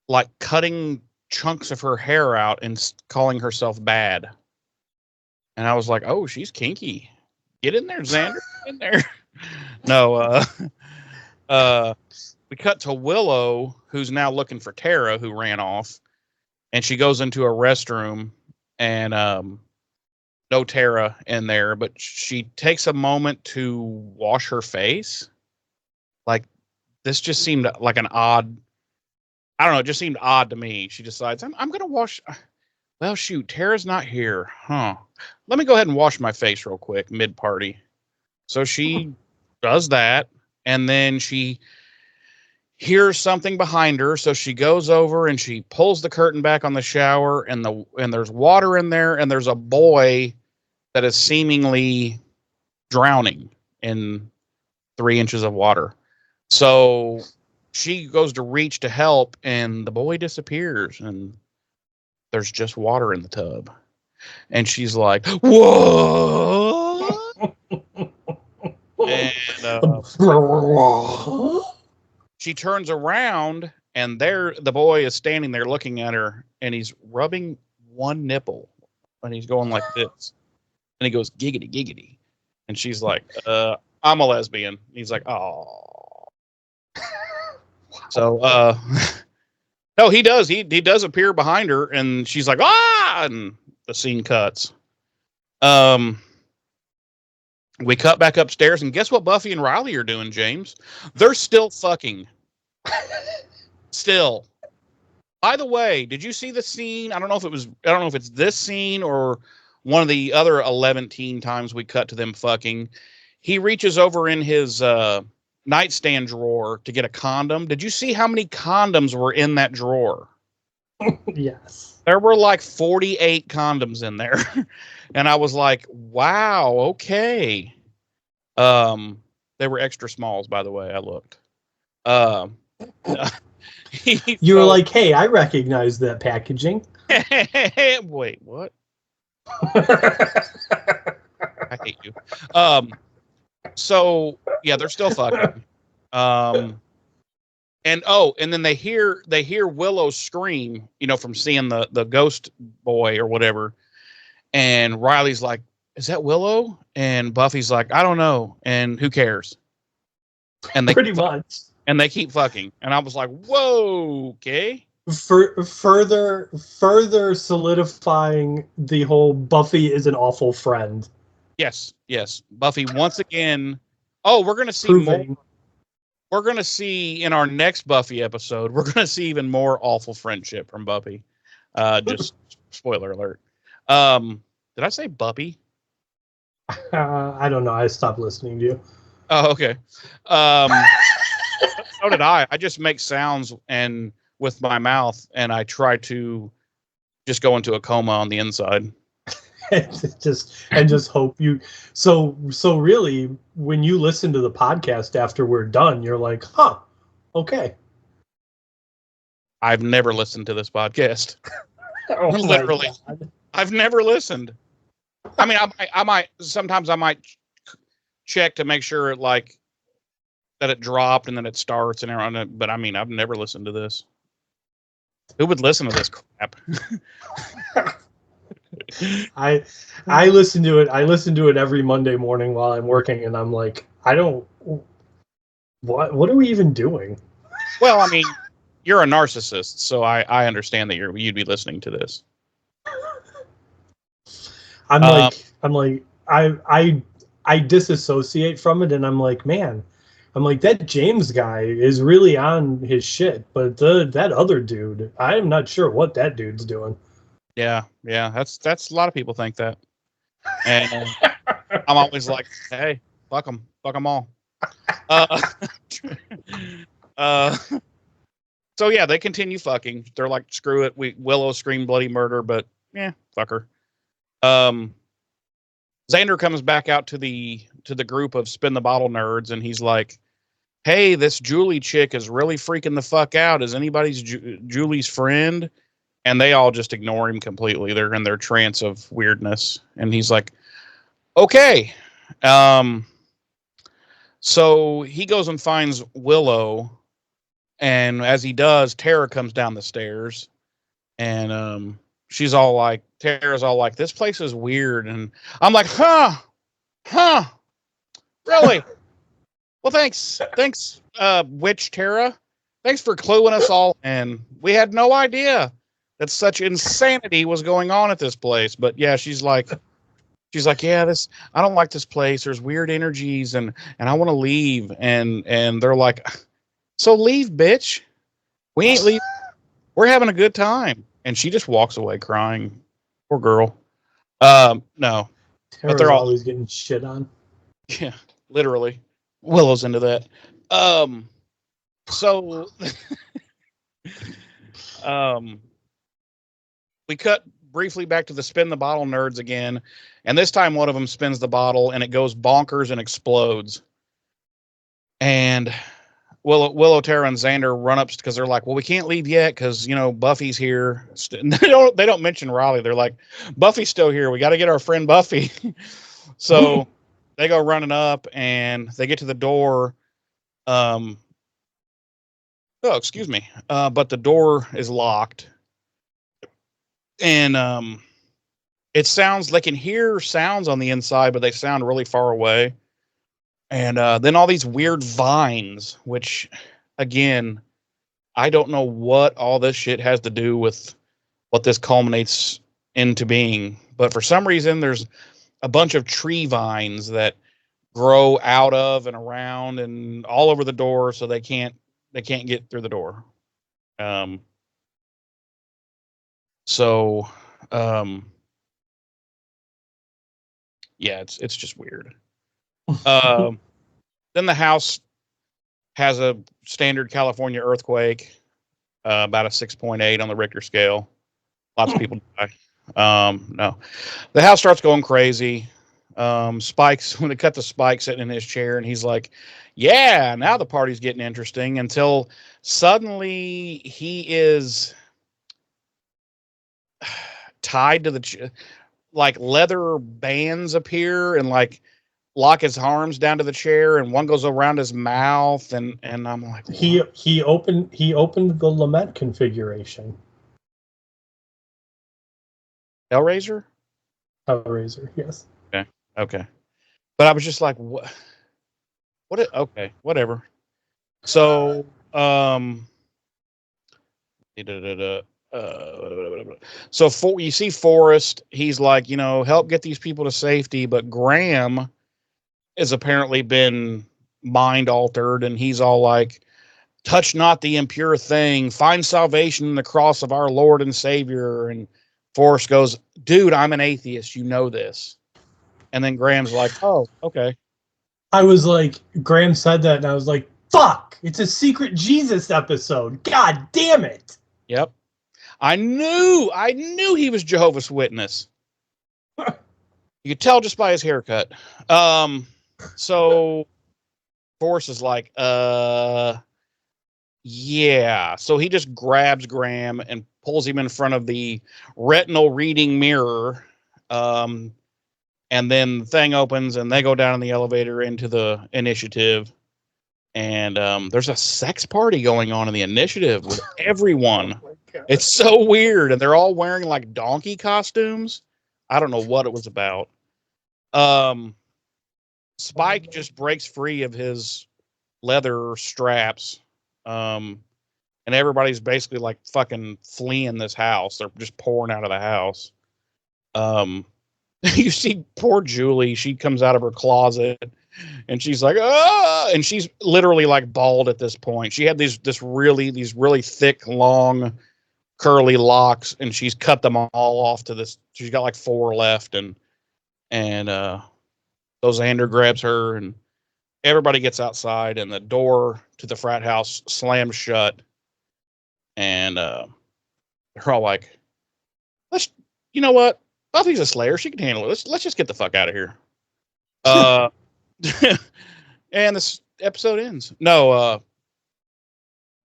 like cutting chunks of her hair out and calling herself bad. And I was like, oh, she's kinky. Get in there, Xander. Get in there. No, we cut to Willow, who's now looking for Tara, who ran off. And she goes into a restroom and no Tara in there, but she takes a moment to wash her face. Like, this just seemed like an odd, I don't know, it just seemed odd to me. She decides, I'm going to wash, well, shoot, Tara's not here. Huh. Let me go ahead and wash my face real quick, mid-party. So she does that, and then she hears something behind her, so she goes over and she pulls the curtain back on the shower, and there's water in there, and there's a boy that is seemingly drowning in 3 inches of water. So she goes to reach to help, and the boy disappears, and there's just water in the tub. And she's like, "Whoa!" And she turns around, and the boy is standing there looking at her, and he's rubbing one nipple, and he's going like this. And he goes, "Giggity, giggity." And she's like, "I'm a lesbian." And he's like, "Oh." So, no, he does. He does appear behind her, and she's like, "Ah!" And the scene cuts. We cut back upstairs, and guess what Buffy and Riley are doing, James? They're still fucking. Still. By the way, did you see the scene? I don't know if it's this scene or one of the other 11 times we cut to them fucking. He reaches over in his nightstand drawer to get a condom. Did you see how many condoms were in that drawer? Yes. There were like 48 condoms in there. And I was like, wow, okay. They were extra smalls, by the way. I looked. You were like, hey, I recognize that packaging. Wait, what? I hate you. So yeah, they're still fucking. And then they hear Willow scream, from seeing the ghost boy or whatever. And Riley's like, "Is that Willow?" And Buffy's like, "I don't know." And who cares? And they pretty much. And they keep fucking. And I was like, "Whoa, okay." Further solidifying the whole Buffy is an awful friend. Yes. Buffy once again. Oh, we're gonna see more. We're gonna see in our next Buffy episode. We're gonna see even more awful friendship from Buffy. Just spoiler alert. Did I say Buffy? I don't know. I stopped listening to you. Oh, okay. So did I. I just make sounds and with my mouth, and I try to just go into a coma on the inside. just hope you. So really, when you listen to the podcast after we're done, you're like, huh, okay. I've never listened to this podcast. Oh, literally, I've never listened. I mean, I might sometimes check to make sure that it dropped and then it starts and everything. But I mean, I've never listened to this. Who would listen to this crap? I listen to it. I listen to it every Monday morning while I'm working, and I'm like, what are we even doing? Well, I mean, you're a narcissist, so I understand that you'd be listening to this. I'm like I disassociate from it, and I'm like, man, that James guy is really on his shit, but that other dude, I'm not sure what that dude's doing. Yeah, that's a lot of people think that, and I'm always like, hey, fuck them all. So yeah, they continue fucking. They're like, screw it. Willow scream bloody murder, but yeah, fuck her. Xander comes back out to the group of spin the bottle nerds, and he's like, hey, this Julie chick is really freaking the fuck out. Is anybody's Julie's friend? And they all just ignore him completely. They're in their trance of weirdness. And he's like, okay. So he goes and finds Willow. And as he does, Tara comes down the stairs. And Tara's all like, this place is weird. And I'm like, huh, really? Well, thanks, witch Tara. Thanks for cluing us all in. We had no idea that such insanity was going on at this place. But yeah, she's like, yeah, I don't like this place. There's weird energies, and I want to leave. And they're like, so leave, bitch. We ain't leaving. We're having a good time. And she just walks away crying. Poor girl. No. Tara's but they're always getting shit on. Yeah, literally. Willow's into that. So we cut briefly back to the spin the bottle nerds again, and this time one of them spins the bottle and it goes bonkers and explodes. And Willow, Tara, and Xander run up because they're like, well, we can't leave yet because Buffy's here. They don't mention Riley. They're like, Buffy's still here. We got to get our friend Buffy. So they go running up and they get to the door. Excuse me. But the door is locked. And it sounds, they can hear sounds on the inside, but they sound really far away. And then all these weird vines, which, again, I don't know what all this shit has to do with what this culminates into being. But for some reason, there's a bunch of tree vines that grow out of and around and all over the door, so they can't get through the door. So, yeah, it's just weird. Then the house has a standard California earthquake, about a 6.8 on the Richter scale. Lots of people die. No, the house starts going crazy. Spike's when they cut to Spike sitting in his chair, and he's like, "Yeah, now the party's getting interesting." Until suddenly he is tied to the like leather bands appear and like lock his arms down to the chair, and one goes around his mouth, and I'm like, what? he opened the lament configuration. Hellraiser? Hellraiser, yes. Okay. But I was just like, what? Okay, whatever. So, you see Forrest. He's like, help get these people to safety. But Graham has apparently been mind altered, and he's all like, touch not the impure thing. Find salvation in the cross of our Lord and Savior. And Forrest goes, dude, I'm an atheist. You know this. And then Graham's like, oh, okay. I was like, Graham said that, and I was like, fuck, it's a secret Jesus episode. God damn it. Yep. I knew he was Jehovah's Witness. You could tell just by his haircut. So Forrest is like, yeah. So he just grabs Graham and pulls him in front of the retinal reading mirror. And then the thing opens and they go down in the elevator into the initiative. And there's a sex party going on in the initiative with everyone. It's so weird. And they're all wearing like donkey costumes. I don't know what it was about. Spike just breaks free of his leather straps. And everybody's basically like fucking fleeing this house. They're just pouring out of the house. You see poor Julie. She comes out of her closet and she's like, ah, and she's literally like bald at this point. She had these really thick, long, curly locks, and she's cut them all off to this. She's got like 4 left, and so Xander grabs her, and everybody gets outside, and the door to the frat house slams shut, and they're all like, you know what? Buffy's a slayer. She can handle it. Let's just get the fuck out of here. And this episode ends. No,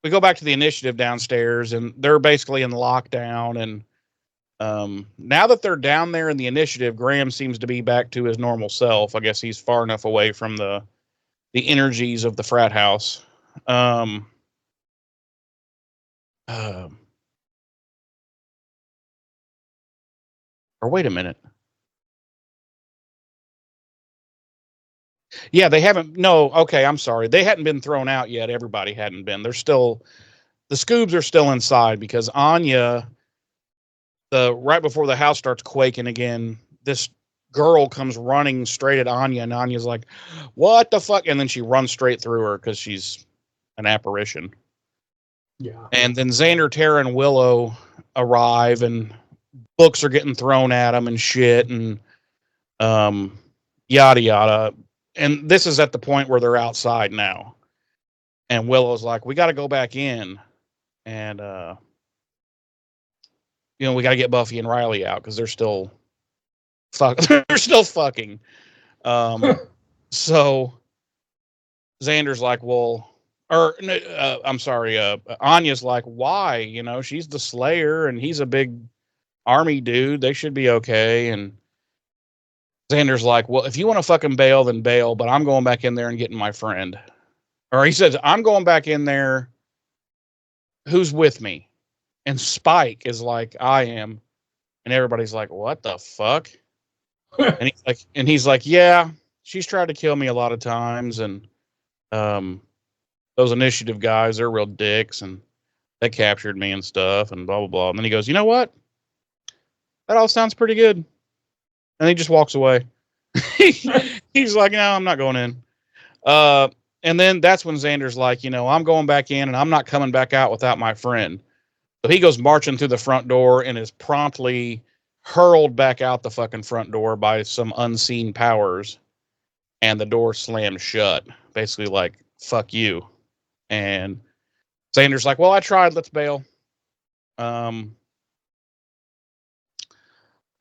we go back to the initiative downstairs, and they're basically in lockdown. And now that they're down there in the initiative, Graham seems to be back to his normal self. I guess he's far enough away from the energies of the frat house. Or wait a minute. Yeah, they haven't. No, okay, I'm sorry. They hadn't been thrown out yet. Everybody hadn't been. They're still, the Scoobs are still inside because Anya, right before the house starts quaking again, this girl comes running straight at Anya, and Anya's like, what the fuck? And then she runs straight through her because she's an apparition. Yeah. And then Xander, Tara, and Willow arrive, and books are getting thrown at them and shit, and yada yada. And this is at the point where they're outside now. And Willow's like, we got to go back in. And, we got to get Buffy and Riley out because they're still fucking. So Xander's like, well, or I'm sorry. Anya's like, why? She's the Slayer and he's a big army dude. They should be okay. And Xander's like, well, if you want to fucking bail, then bail, but I'm going back in there and getting my friend. Or he says, I'm going back in there. Who's with me? And Spike is like, I am. And everybody's like, what the fuck? And he's like, yeah, she's tried to kill me a lot of times. And those initiative guys, they're real dicks. And they captured me and stuff and blah, blah, blah. And then he goes, you know what? That all sounds pretty good. And he just walks away. He's like, no, I'm not going in. And then that's when Xander's like, I'm going back in and I'm not coming back out without my friend. So he goes marching through the front door and is promptly hurled back out the fucking front door by some unseen powers. And the door slams shut. Basically like, fuck you. And Xander's like, well, I tried. Let's bail. Oh,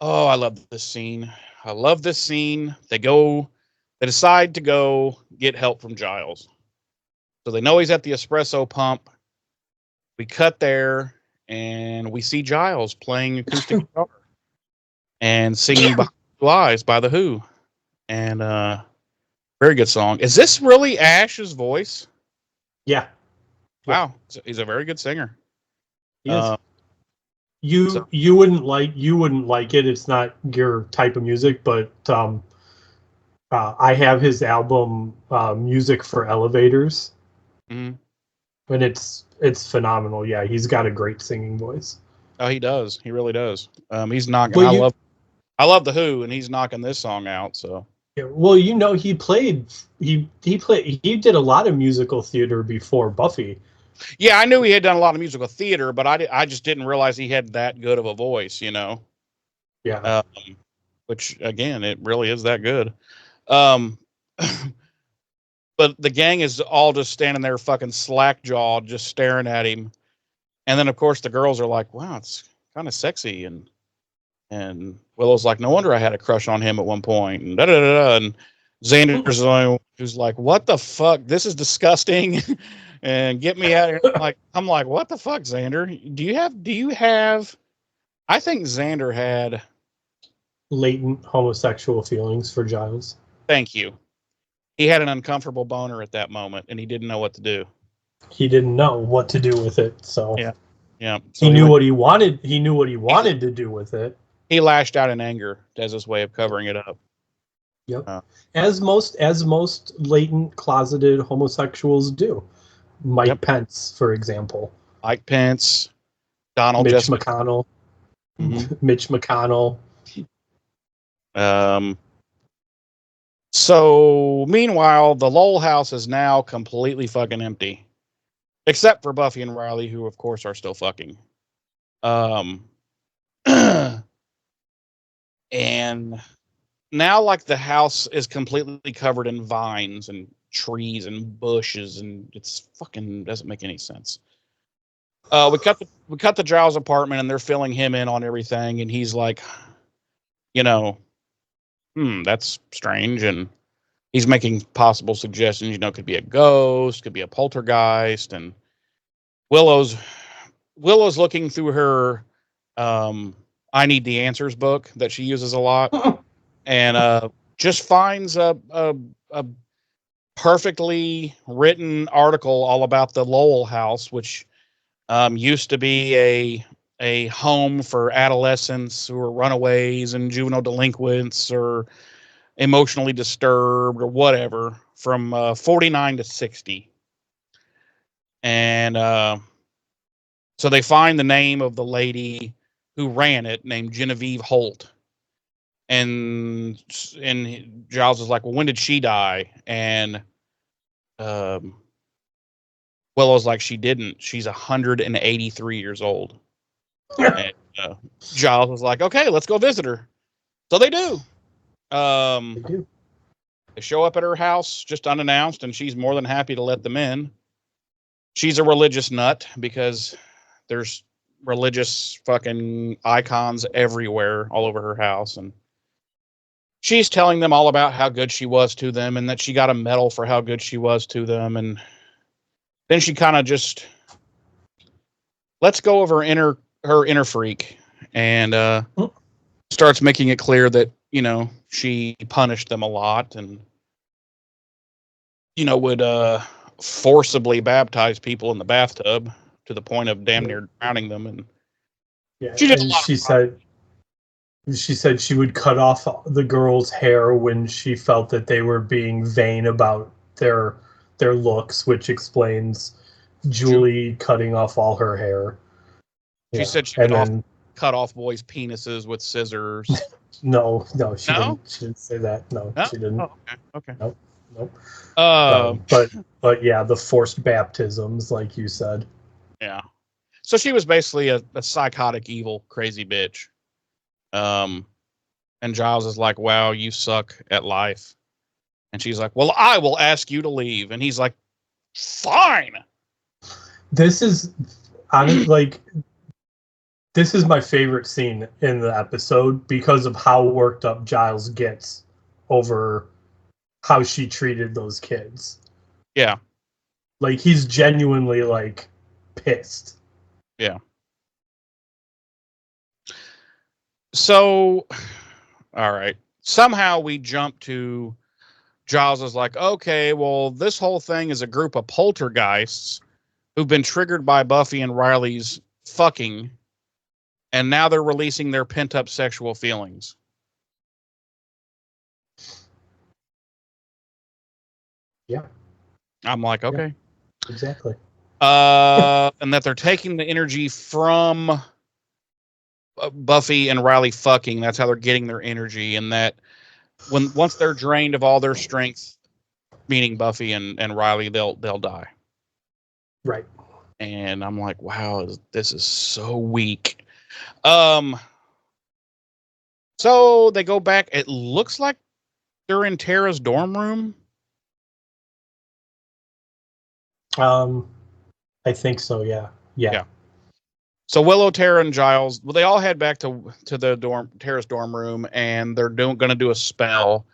I love this scene. They decide to go get help from Giles. So they know he's at the espresso pump. We cut there and we see Giles playing acoustic guitar and singing Behind Blue Eyes by The Who. And very good song. Is this really Ash's voice? Yeah. Wow. He's a very good singer. He is. You wouldn't like it. It's not your type of music, but I have his album Music for Elevators. Mm-hmm. And it's phenomenal. Yeah, he's got a great singing voice. Oh, he does. He really does. He's knocking. Well, I love The Who, and he's knocking this song out. So. Yeah, well, he did a lot of musical theater before Buffy. Yeah, I knew he had done a lot of musical theater, but I just didn't realize he had that good of a voice. Yeah. Which again, it really is that good. But the gang is all just standing there fucking slack-jawed, just staring at him. And then, of course, the girls are like, wow, it's kind of sexy. And Willow's like, no wonder I had a crush on him at one point. And da-da-da-da. And Xander's the only one who's like, what the fuck? This is disgusting. And get me out of here. I'm like, what the fuck, Xander? Do you have... I think Xander had... latent homosexual feelings for Giles. Thank you. He had an uncomfortable boner at that moment, and he didn't know what to do. He didn't know what to do with it, so yeah. So he knew what he wanted. He knew what he wanted to do with it. He lashed out in anger as his way of covering it up. Yep. As most latent closeted homosexuals do. Mike Pence, for example. Mike Pence, Donald Mitch McConnell. Mm-hmm. Mitch McConnell. So, meanwhile, the Lowell house is now completely fucking empty. Except for Buffy and Riley, who, of course, are still fucking. And now, like, the house is completely covered in vines and trees and bushes, and it's fucking doesn't make any sense. We cut the Giles apartment, and they're filling him in on everything, and he's like, that's strange. And he's making possible suggestions, could be a ghost, could be a poltergeist. And Willow's looking through her I Need the Answers book that she uses a lot and just finds a perfectly written article all about the Lowell house, which used to be a home for adolescents who are runaways and juvenile delinquents or emotionally disturbed or whatever from 49 to 60. And so they find the name of the lady who ran it, named Genevieve Holt. And Giles is like, well, when did she die? And Willow's like, she didn't. She's 183 years old. And Giles was like, okay, let's go visit her. So they do. They show up at her house just unannounced, and she's more than happy to let them in. She's a religious nut because there's religious fucking icons everywhere all over her house. And she's telling them all about how good she was to them and that she got a medal for how good she was to them. And then she kind of just lets go of her inner freak and starts making it clear that, she punished them a lot and, would forcibly baptize people in the bathtub to the point of damn near drowning them. And she said she would cut off the girls' hair when she felt that they were being vain about their looks, which explains Julie cutting off all her hair. She said she would cut off boys' penises with scissors. No, she didn't say that. No, she didn't. Oh, okay. Nope. But yeah, the forced baptisms, like you said. Yeah. So she was basically a psychotic, evil, crazy bitch. And Giles is like, wow, you suck at life. And she's like, well, I will ask you to leave. And he's like, fine. This is this is my favorite scene in the episode because of how worked up Giles gets over how she treated those kids. Yeah. Like, he's genuinely, like, pissed. Yeah. So, all right. Somehow we jump to Giles is like, okay, well, this whole thing is a group of poltergeists who've been triggered by Buffy and Riley's fucking, and now they're releasing their pent-up sexual feelings. Yeah. I'm like, okay. Yeah, exactly. And that they're taking the energy from Buffy and Riley fucking. That's how they're getting their energy. And that once they're drained of all their strength, meaning Buffy and Riley, they'll die. Right. And I'm like, wow, this is so weak. So they go back. It looks like they're in Tara's dorm room. I think so. Yeah. So Willow, Tara, and Giles, well, they all head back to the Tara's dorm room, and they're going to do a spell,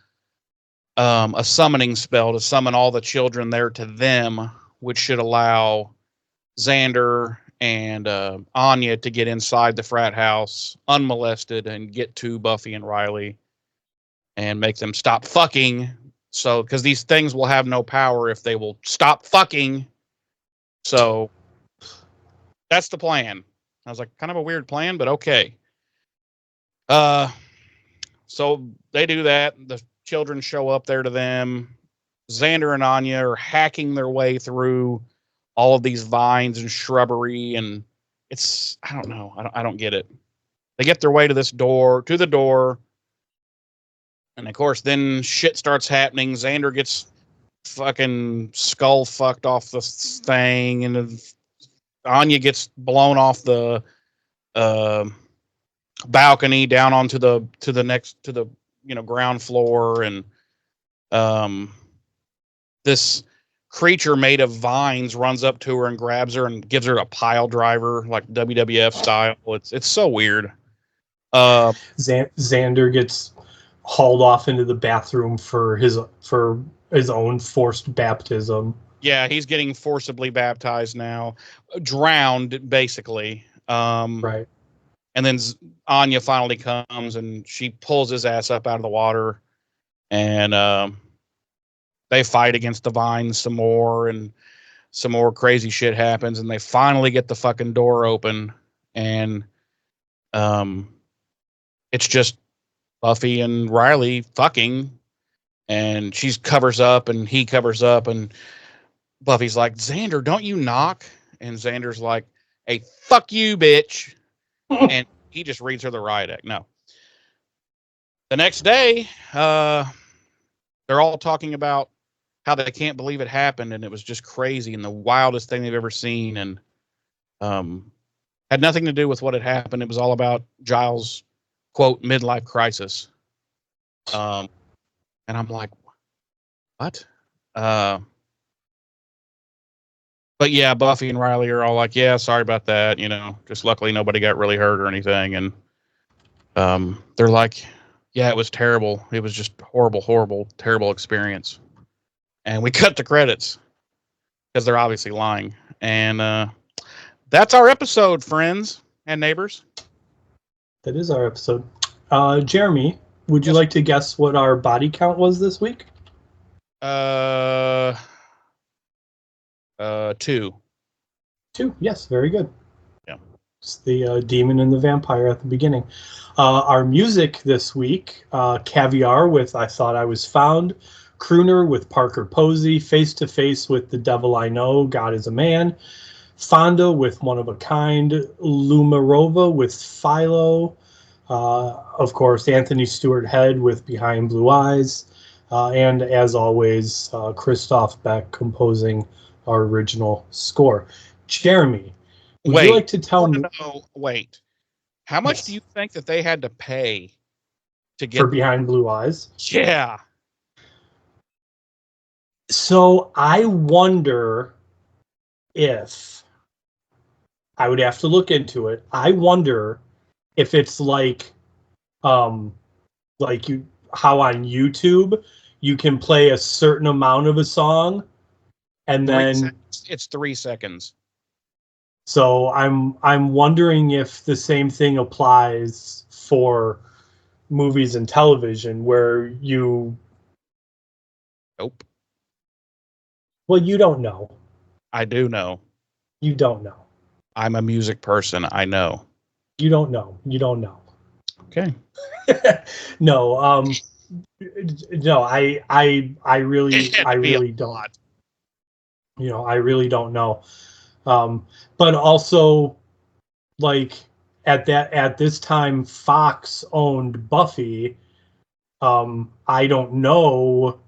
a summoning spell to summon all the children there to them, which should allow Xander and Anya to get inside the frat house unmolested and get to Buffy and Riley and make them stop fucking. So, because these things will have no power if they will stop fucking. So that's the plan. I was like, kind of a weird plan, but okay. So they do that. The children show up there to them. Xander and Anya are hacking their way through all of these vines and shrubbery, and I don't know. I don't get it. They get their way to the door. And of course, then shit starts happening. Xander gets fucking skull fucked off the thing, and Anya gets blown off the balcony down onto the ground floor, and this creature made of vines runs up to her and grabs her and gives her a pile driver, like WWF style. It's so weird. Xander gets hauled off into the bathroom for his own forced baptism. Yeah, he's getting forcibly baptized now, drowned basically. Right. And then Anya finally comes and she pulls his ass up out of the water, and they fight against the vines some more, and some more crazy shit happens, and they finally get the fucking door open, and it's just Buffy and Riley fucking, and she covers up and he covers up, and Buffy's like, Xander, don't you knock? And Xander's like, hey, fuck you, bitch. And he just reads her the riot act. No. The next day, they're all talking about how they can't believe it happened, and it was just crazy and the wildest thing they've ever seen, and had nothing to do with what had happened. It was all about Giles' quote midlife crisis. And I'm like, what? But yeah, Buffy and Riley are all like, yeah, sorry about that. Just luckily nobody got really hurt or anything. And they're like, yeah, it was terrible. It was just horrible, horrible, terrible experience. And we cut the credits because they're obviously lying. And that's our episode, friends and neighbors. That is our episode. Jeremy, would you like to guess what our body count was this week? 2. 2, yes, very good. Yeah. It's the demon and the vampire at the beginning. Our music this week, Caviar with I Thought I Was Found, Crooner with Parker Posey, Face to Face with The Devil I Know, God is a Man, Fonda with One of a Kind, Lumarova with Philo, of course, Anthony Stewart Head with Behind Blue Eyes, and as always, Christoph Beck composing our original score. Jeremy, Would you like to tell me wait. How much do you think that they had to pay to get for Behind Blue Eyes? Yeah. So I wonder if I would have to look into it. I wonder if it's like you how on YouTube you can play a certain amount of a song and then it's 3 seconds. So I'm wondering if the same thing applies for movies and television where you Nope. Well, you don't know. I do know. You don't know. I'm a music person. I know. You don't know. You don't know. Okay. No, no, I really don't. You know, I really don't know. But also, like at this time, Fox owned Buffy. I don't know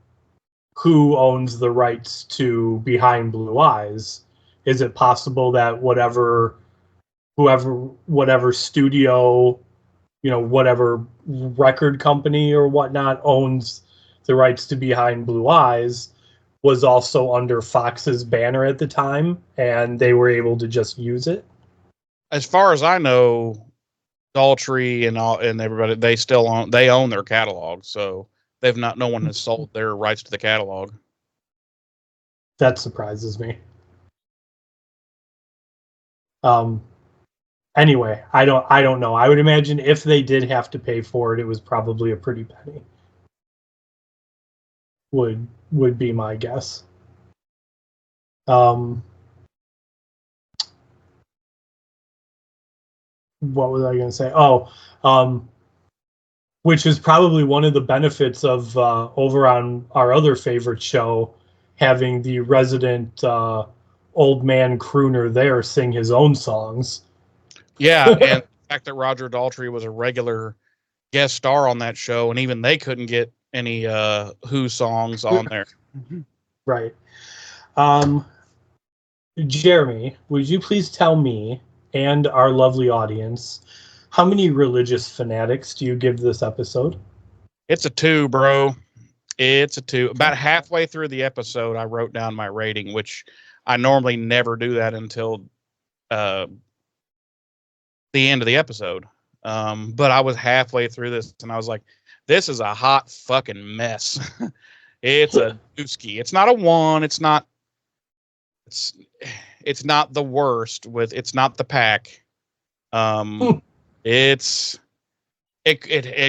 who owns the rights to Behind Blue Eyes. Is it possible that whatever studio, you know, whatever record company or whatnot owns the rights to Behind Blue Eyes was also under Fox's banner at the time, and they were able to just use it? As far as I know, Daltrey and everybody, they own their catalog, so no one has sold their rights to the catalog. That surprises me. Anyway, I don't know. I would imagine if they did have to pay for it, it was probably a pretty penny. Would be my guess. What was I going to say? Which is probably one of the benefits of over on our other favorite show, having the resident old man crooner there sing his own songs. Yeah, and the fact that Roger Daltrey was a regular guest star on that show, and even they couldn't get any Who songs on there. Right. Jeremy, would you please tell me and our lovely audience, how many religious fanatics do you give this episode? It's a 2, bro. It's a 2. About halfway through the episode, I wrote down my rating, which I normally never do that until the end of the episode. But I was halfway through this, and I was like, this is a hot fucking mess. It's a dooski. It's not a 1. It's not the worst. It's not the pack. It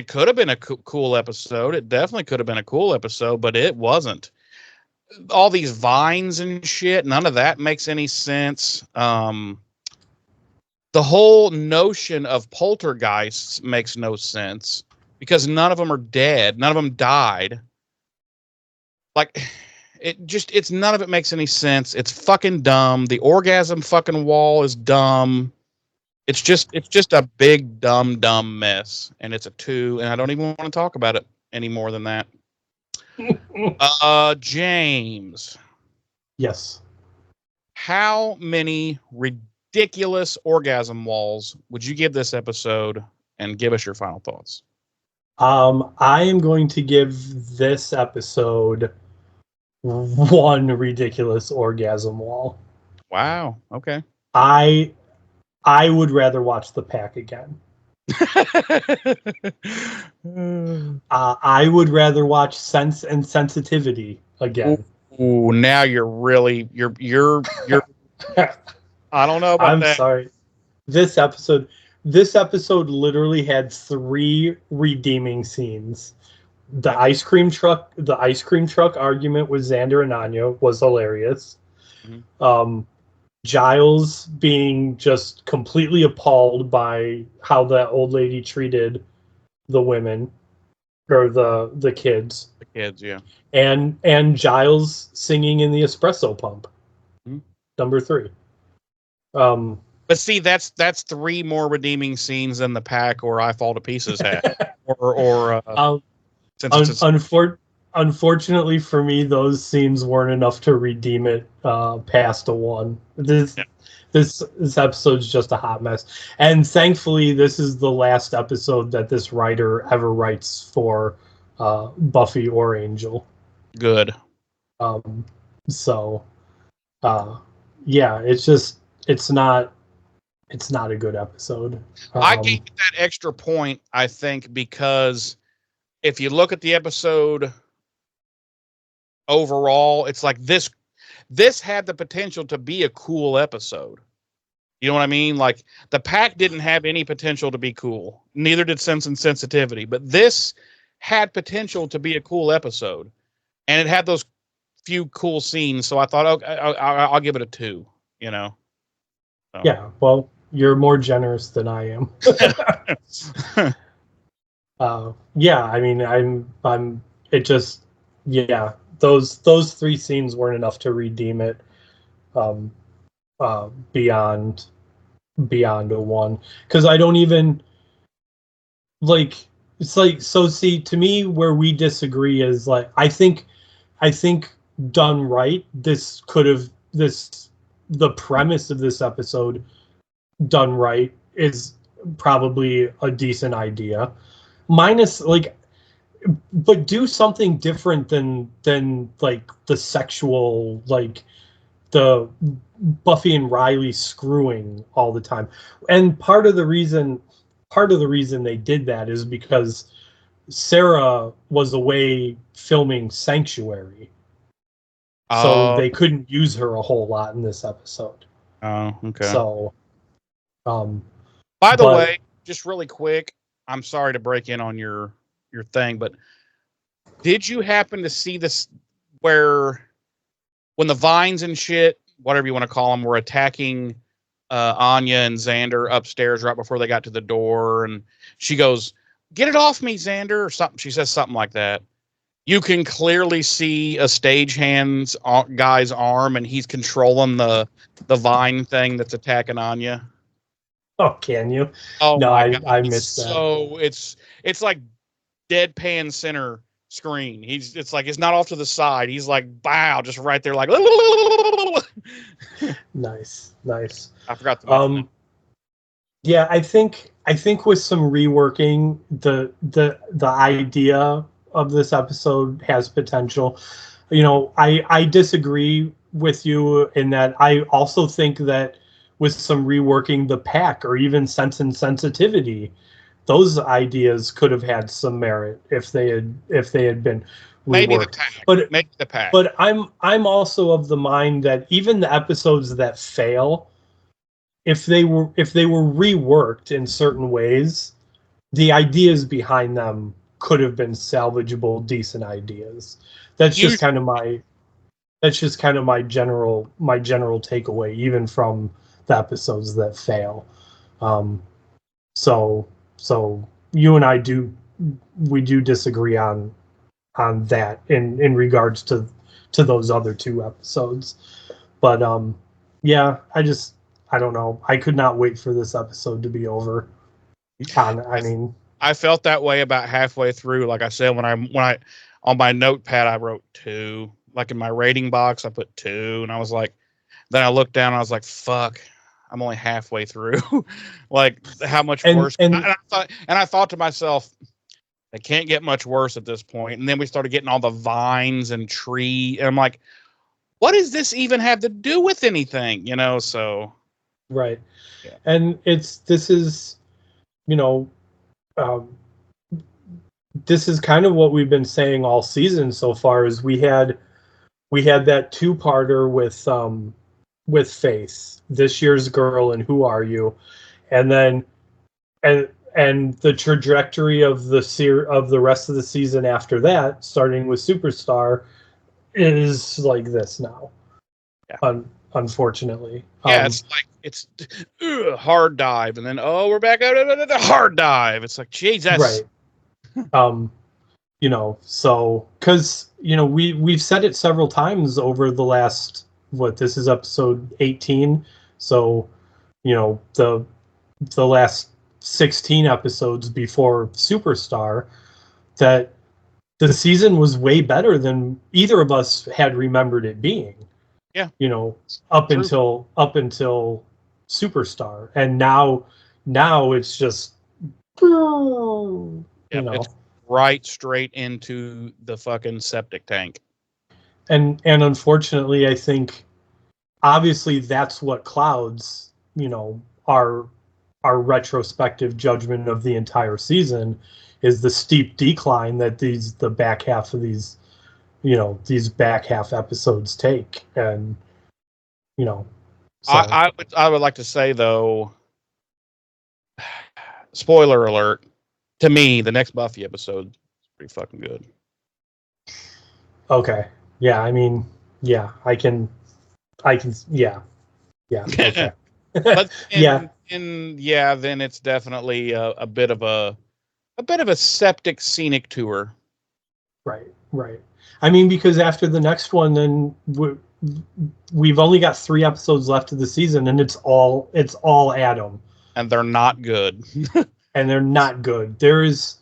could have been a cool episode. It definitely could have been a cool episode, but it wasn't. All these vines and shit, none of that makes any sense. The whole notion of poltergeists makes no sense because none of them are dead. None of them died. Like, it's none of it makes any sense. It's fucking dumb. The orgasm fucking wall is dumb. It's just a big dumb mess, and it's a 2, and I don't even want to talk about it any more than that. James. Yes. How many ridiculous orgasm walls would you give this episode, and give us your final thoughts? I am going to give this episode 1 ridiculous orgasm wall. Wow. Okay. I would rather watch The Pack again. I would rather watch Sense and Sensitivity again. Ooh, now you're I don't know about that. I'm sorry. This episode literally had 3 redeeming scenes. The ice cream truck argument with Xander and Anya was hilarious. Mm-hmm. Giles being just completely appalled by how that old lady treated the women or the kids. The kids, yeah. And Giles singing in the espresso pump. Mm-hmm. Number 3. But see, that's 3 more redeeming scenes than The Pack or I Fall to Pieces had. unfortunately for me, those scenes weren't enough to redeem it past a 1. This episode's just a hot mess, and thankfully, this is the last episode that this writer ever writes for Buffy or Angel. Good. So, yeah, it's not a good episode. I gave it that extra point, I think, because if you look at the episode overall, it's like this had the potential to be a cool episode. You know what I mean? Like, the pack didn't have any potential to be cool. Neither did Sense and Sensitivity. But this had potential to be a cool episode. And it had those few cool scenes. So I thought, okay, I'll give it a 2, you know? So. Yeah, well, you're more generous than I am. Yeah, I mean, it just, yeah, those 3 scenes weren't enough to redeem it beyond a 1, because I don't even like, it's like, so see, to me, where we disagree is like, I think done right, the premise of this episode done right is probably a decent idea, minus like, but do something different than like the sexual, like the Buffy and Riley screwing all the time. And part of the reason they did that is because Sarah was away filming Sanctuary. So they couldn't use her a whole lot in this episode. Oh, okay. So, by the way, just really quick, I'm sorry to break in on your thing, but did you happen to see this where when the vines and shit, whatever you want to call them, were attacking Anya and Xander upstairs right before they got to the door, and she goes, "Get it off me, Xander," or something. She says something like that. You can clearly see a stagehand guy's arm, and he's controlling the vine thing that's attacking Anya. Oh, can you? Oh no, my God. I missed that. So it's like deadpan center screen. It's like, it's not off to the side. He's like, bow, just right there, like. Nice. I forgot to mention that. Yeah, I think with some reworking, the idea of this episode has potential. You know, I disagree with you in that I also think that with some reworking, the pack or even Sense and Sensitivity, those ideas could have had some merit if they had been reworked. Maybe the pack. But I'm also of the mind that even the episodes that fail, if they were reworked in certain ways, the ideas behind them could have been salvageable, decent ideas. That's just kind of my general takeaway, even from the episodes that fail. So you and I do disagree on that in regards to those other 2 episodes. But yeah, I don't know. I could not wait for this episode to be over. I felt that way about halfway through. Like I said, when I on my notepad I wrote 2. Like in my rating box I put 2, and I was like, then I looked down and I was like, fuck, I'm only halfway through. Like, how much worse? And I thought to myself, it can't get much worse at this point. And then we started getting all the vines and tree, and I'm like, what does this even have to do with anything? You know, so right. Yeah. And this is, you know, this is kind of what we've been saying all season so far. Is we had that 2-parter with Faith, This Year's Girl, and Who Are You, and then and the trajectory of the rest of the season after that, starting with Superstar, is like this now. Yeah. Unfortunately. Yeah, it's like, it's hard dive, and then we're back out at the hard dive. It's like, Jesus. Right. You know, so because, you know, we've said it several times over the last, this is episode 18, so, you know, the last 16 episodes before Superstar, that the season was way better than either of us had remembered it being. Yeah. You know, up until Superstar. And now it's just, you know. It's right straight into the fucking septic tank. And unfortunately, I think obviously that's what clouds, you know, our retrospective judgment of the entire season is the steep decline that the back half of these, you know, these back half episodes take. And, you know, so. I would like to say though, spoiler alert, to me, the next Buffy episode is pretty fucking good. Okay. Yeah, I mean, yeah, I can, yeah. Okay. But yeah, then it's definitely a bit of a septic scenic tour. Right. I mean, because after the next one, then we've only got 3 episodes left of the season, and it's all Adam, and they're not good. And they're not good. There is,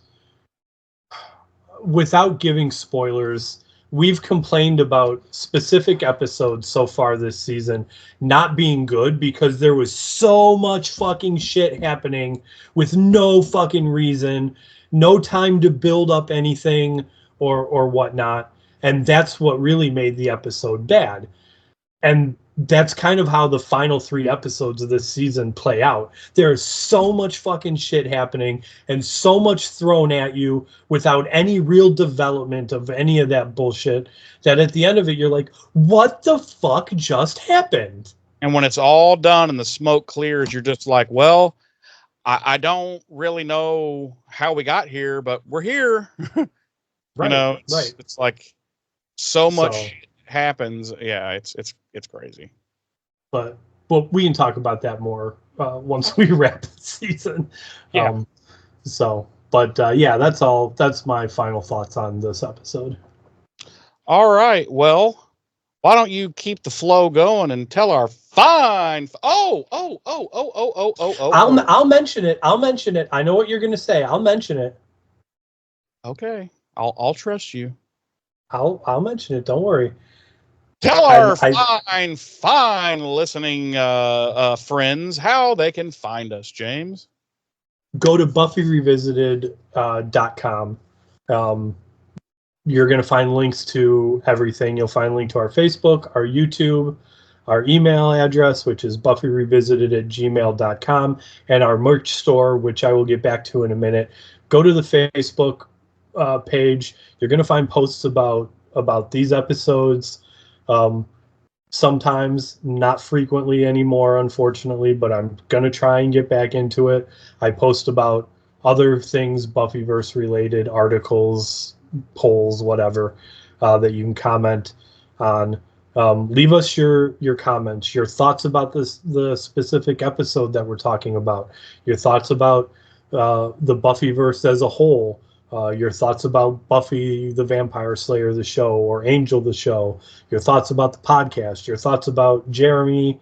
without giving spoilers, we've complained about specific episodes so far this season not being good because there was so much fucking shit happening with no fucking reason, no time to build up anything or whatnot. And that's what really made the episode bad. And that's kind of how the final 3 episodes of this season play out. There's so much fucking shit happening and so much thrown at you without any real development of any of that bullshit that at the end of it, you're like, what the fuck just happened? And when it's all done and the smoke clears, you're just like, well, I don't really know how we got here, but we're here. Right, you know, right. It's like so much happens. Yeah, it's crazy. But we can talk about that more once we wrap the season. Yeah. Yeah, that's all. That's my final thoughts on this episode. All right. Well, why don't you keep the flow going and tell our fine. I'll mention it. I know what you're going to say. I'll mention it. Okay. I'll trust you. I'll mention it. Don't worry. Tell our fine listening friends how they can find us, James. Go to BuffyRevisited.com. You're going to find links to everything. You'll find a link to our Facebook, our YouTube, our email address, which is BuffyRevisited@gmail.com, and our merch store, which I will get back to in a minute. Go to the Facebook page. You're going to find posts about these episodes. Sometimes, not frequently anymore, unfortunately, but I'm going to try and get back into it. I post about other things, Buffyverse related, articles, polls, whatever, that you can comment on. Leave us your comments, your thoughts about the specific episode that we're talking about, your thoughts about the Buffyverse as a whole, your thoughts about Buffy the Vampire Slayer the show or Angel the show, your thoughts about the podcast, your thoughts about Jeremy,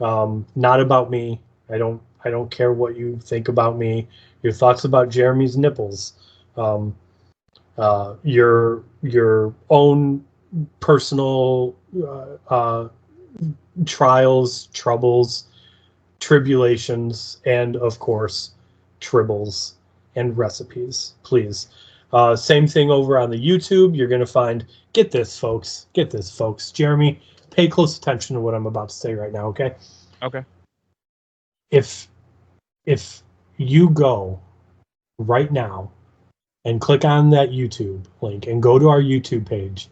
not about me. I don't care what you think about me. Your thoughts about Jeremy's nipples, your own personal trials, troubles, tribulations, and of course tribbles and recipes, please. Same thing over on the YouTube. You're going to find, get this folks, Jeremy, pay close attention to what I'm about to say right now. Okay. If you go right now and click on that YouTube link and go to our YouTube page,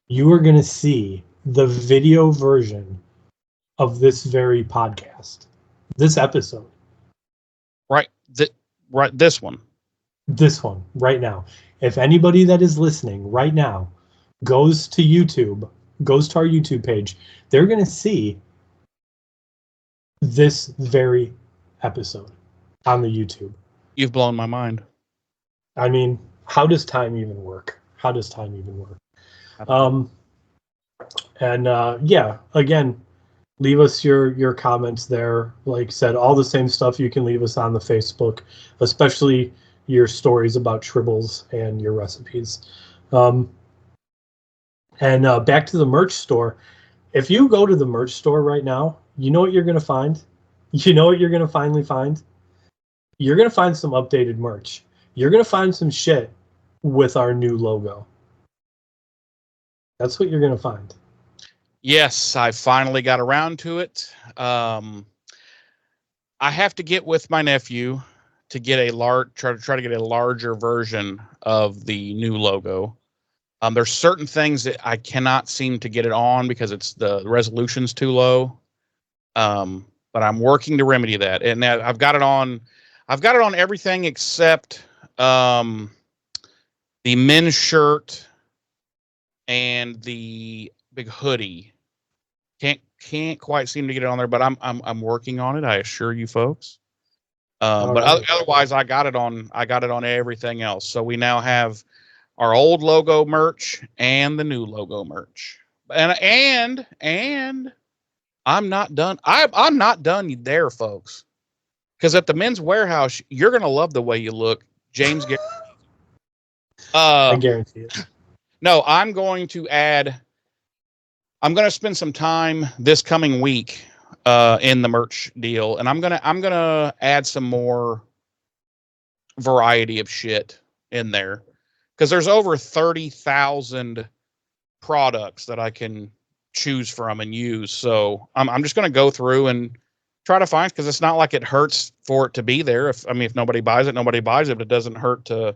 you are going to see the video version of this very podcast, this episode. Right. This one right now. If anybody that is listening right now goes to our YouTube page, they're going to see this very episode on the YouTube. You've blown my mind. I mean, how does time even work? Again, leave us your comments there. Like I said, all the same stuff you can leave us on the Facebook, especially your stories about tribbles and your recipes. And back to the merch store. If you go to the merch store right now, you know what you're going to find? You know what you're going to finally find? You're going to find some updated merch. You're going to find some shit with our new logo. That's what you're going to find. Yes, I finally got around to it. I have to get with my nephew to get try to get a larger version of the new logo. There's certain things that I cannot seem to get it on because the resolution's too low. But I'm working to remedy that, and I've got it on. I've got it on everything except the men's shirt and the big hoodie. Can't quite seem to get it on there, but I'm working on it. I assure you, folks. Otherwise, I got it on everything else. So we now have our old logo merch and the new logo merch. And I'm not done. I'm not done there, folks. Because at the Men's Warehouse, you're gonna love the way you look, James. I guarantee it. No, I'm going to spend some time this coming week in the merch deal, and I'm gonna add some more variety of shit in there because there's over 30,000 products that I can choose from and use. So I'm just gonna go through and try to find, because it's not like it hurts for it to be there. If nobody buys it, nobody buys it. But it doesn't hurt to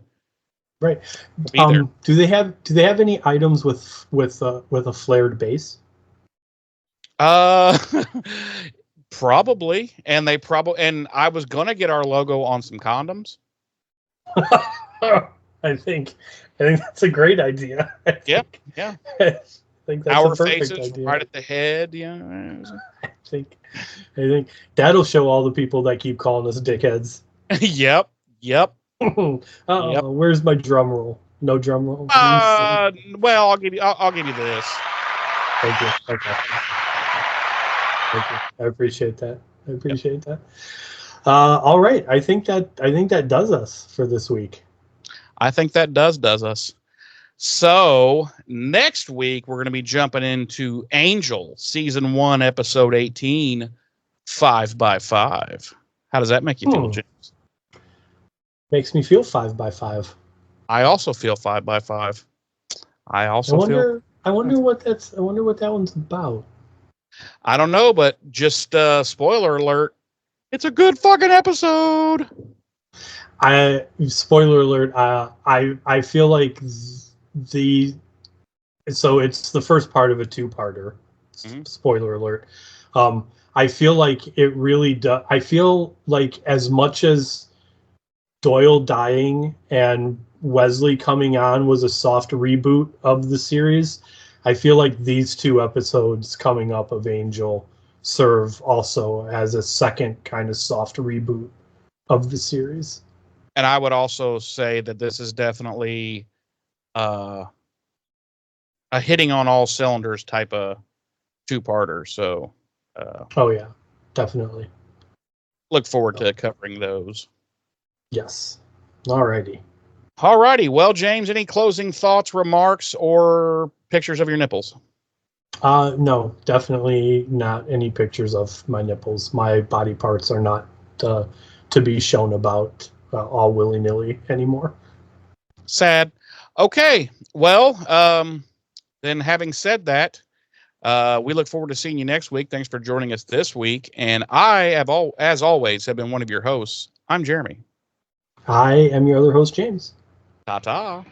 right. Be there. Do they have any items with a flared base? Probably, and I was gonna get our logo on some condoms. I think that's a great idea. Yeah. I think that's Our a perfect faces idea. right at the head. Yeah. I think that'll show all the people that keep calling us dickheads. Yep. Yep. Where's my drum roll? No drum roll. Well, I'll give you this. Thank you. Okay. Thank you. I appreciate that. All right. I think that does us for this week. I think that does us. So next week we're going to be jumping into Angel season 1, episode 18, 5x5. How does that make you feel, James? Makes me feel 5x5. I also feel 5x5. I wonder what that one's about. I don't know, but just spoiler alert, it's a good fucking episode. Spoiler alert. I feel like so it's the first part of a 2-parter. Mm-hmm. Spoiler alert. I feel like it really does. I feel like as much as Doyle dying and Wesley coming on was a soft reboot of the series, I feel like these 2 episodes coming up of Angel serve also as a second kind of soft reboot of the series. And I would also say that this is definitely a hitting on all cylinders type of 2-parter. So, oh yeah, definitely. Look forward to covering those. Yes. Alrighty. Well, James, any closing thoughts, remarks, or pictures of your nipples? No, definitely not any pictures of my nipples. My body parts are not to be shown about all willy-nilly anymore. Sad. Okay. Well, then having said that, we look forward to seeing you next week. Thanks for joining us this week. And as always, have been one of your hosts. I'm Jeremy. I am your other host, James. Ta-ta.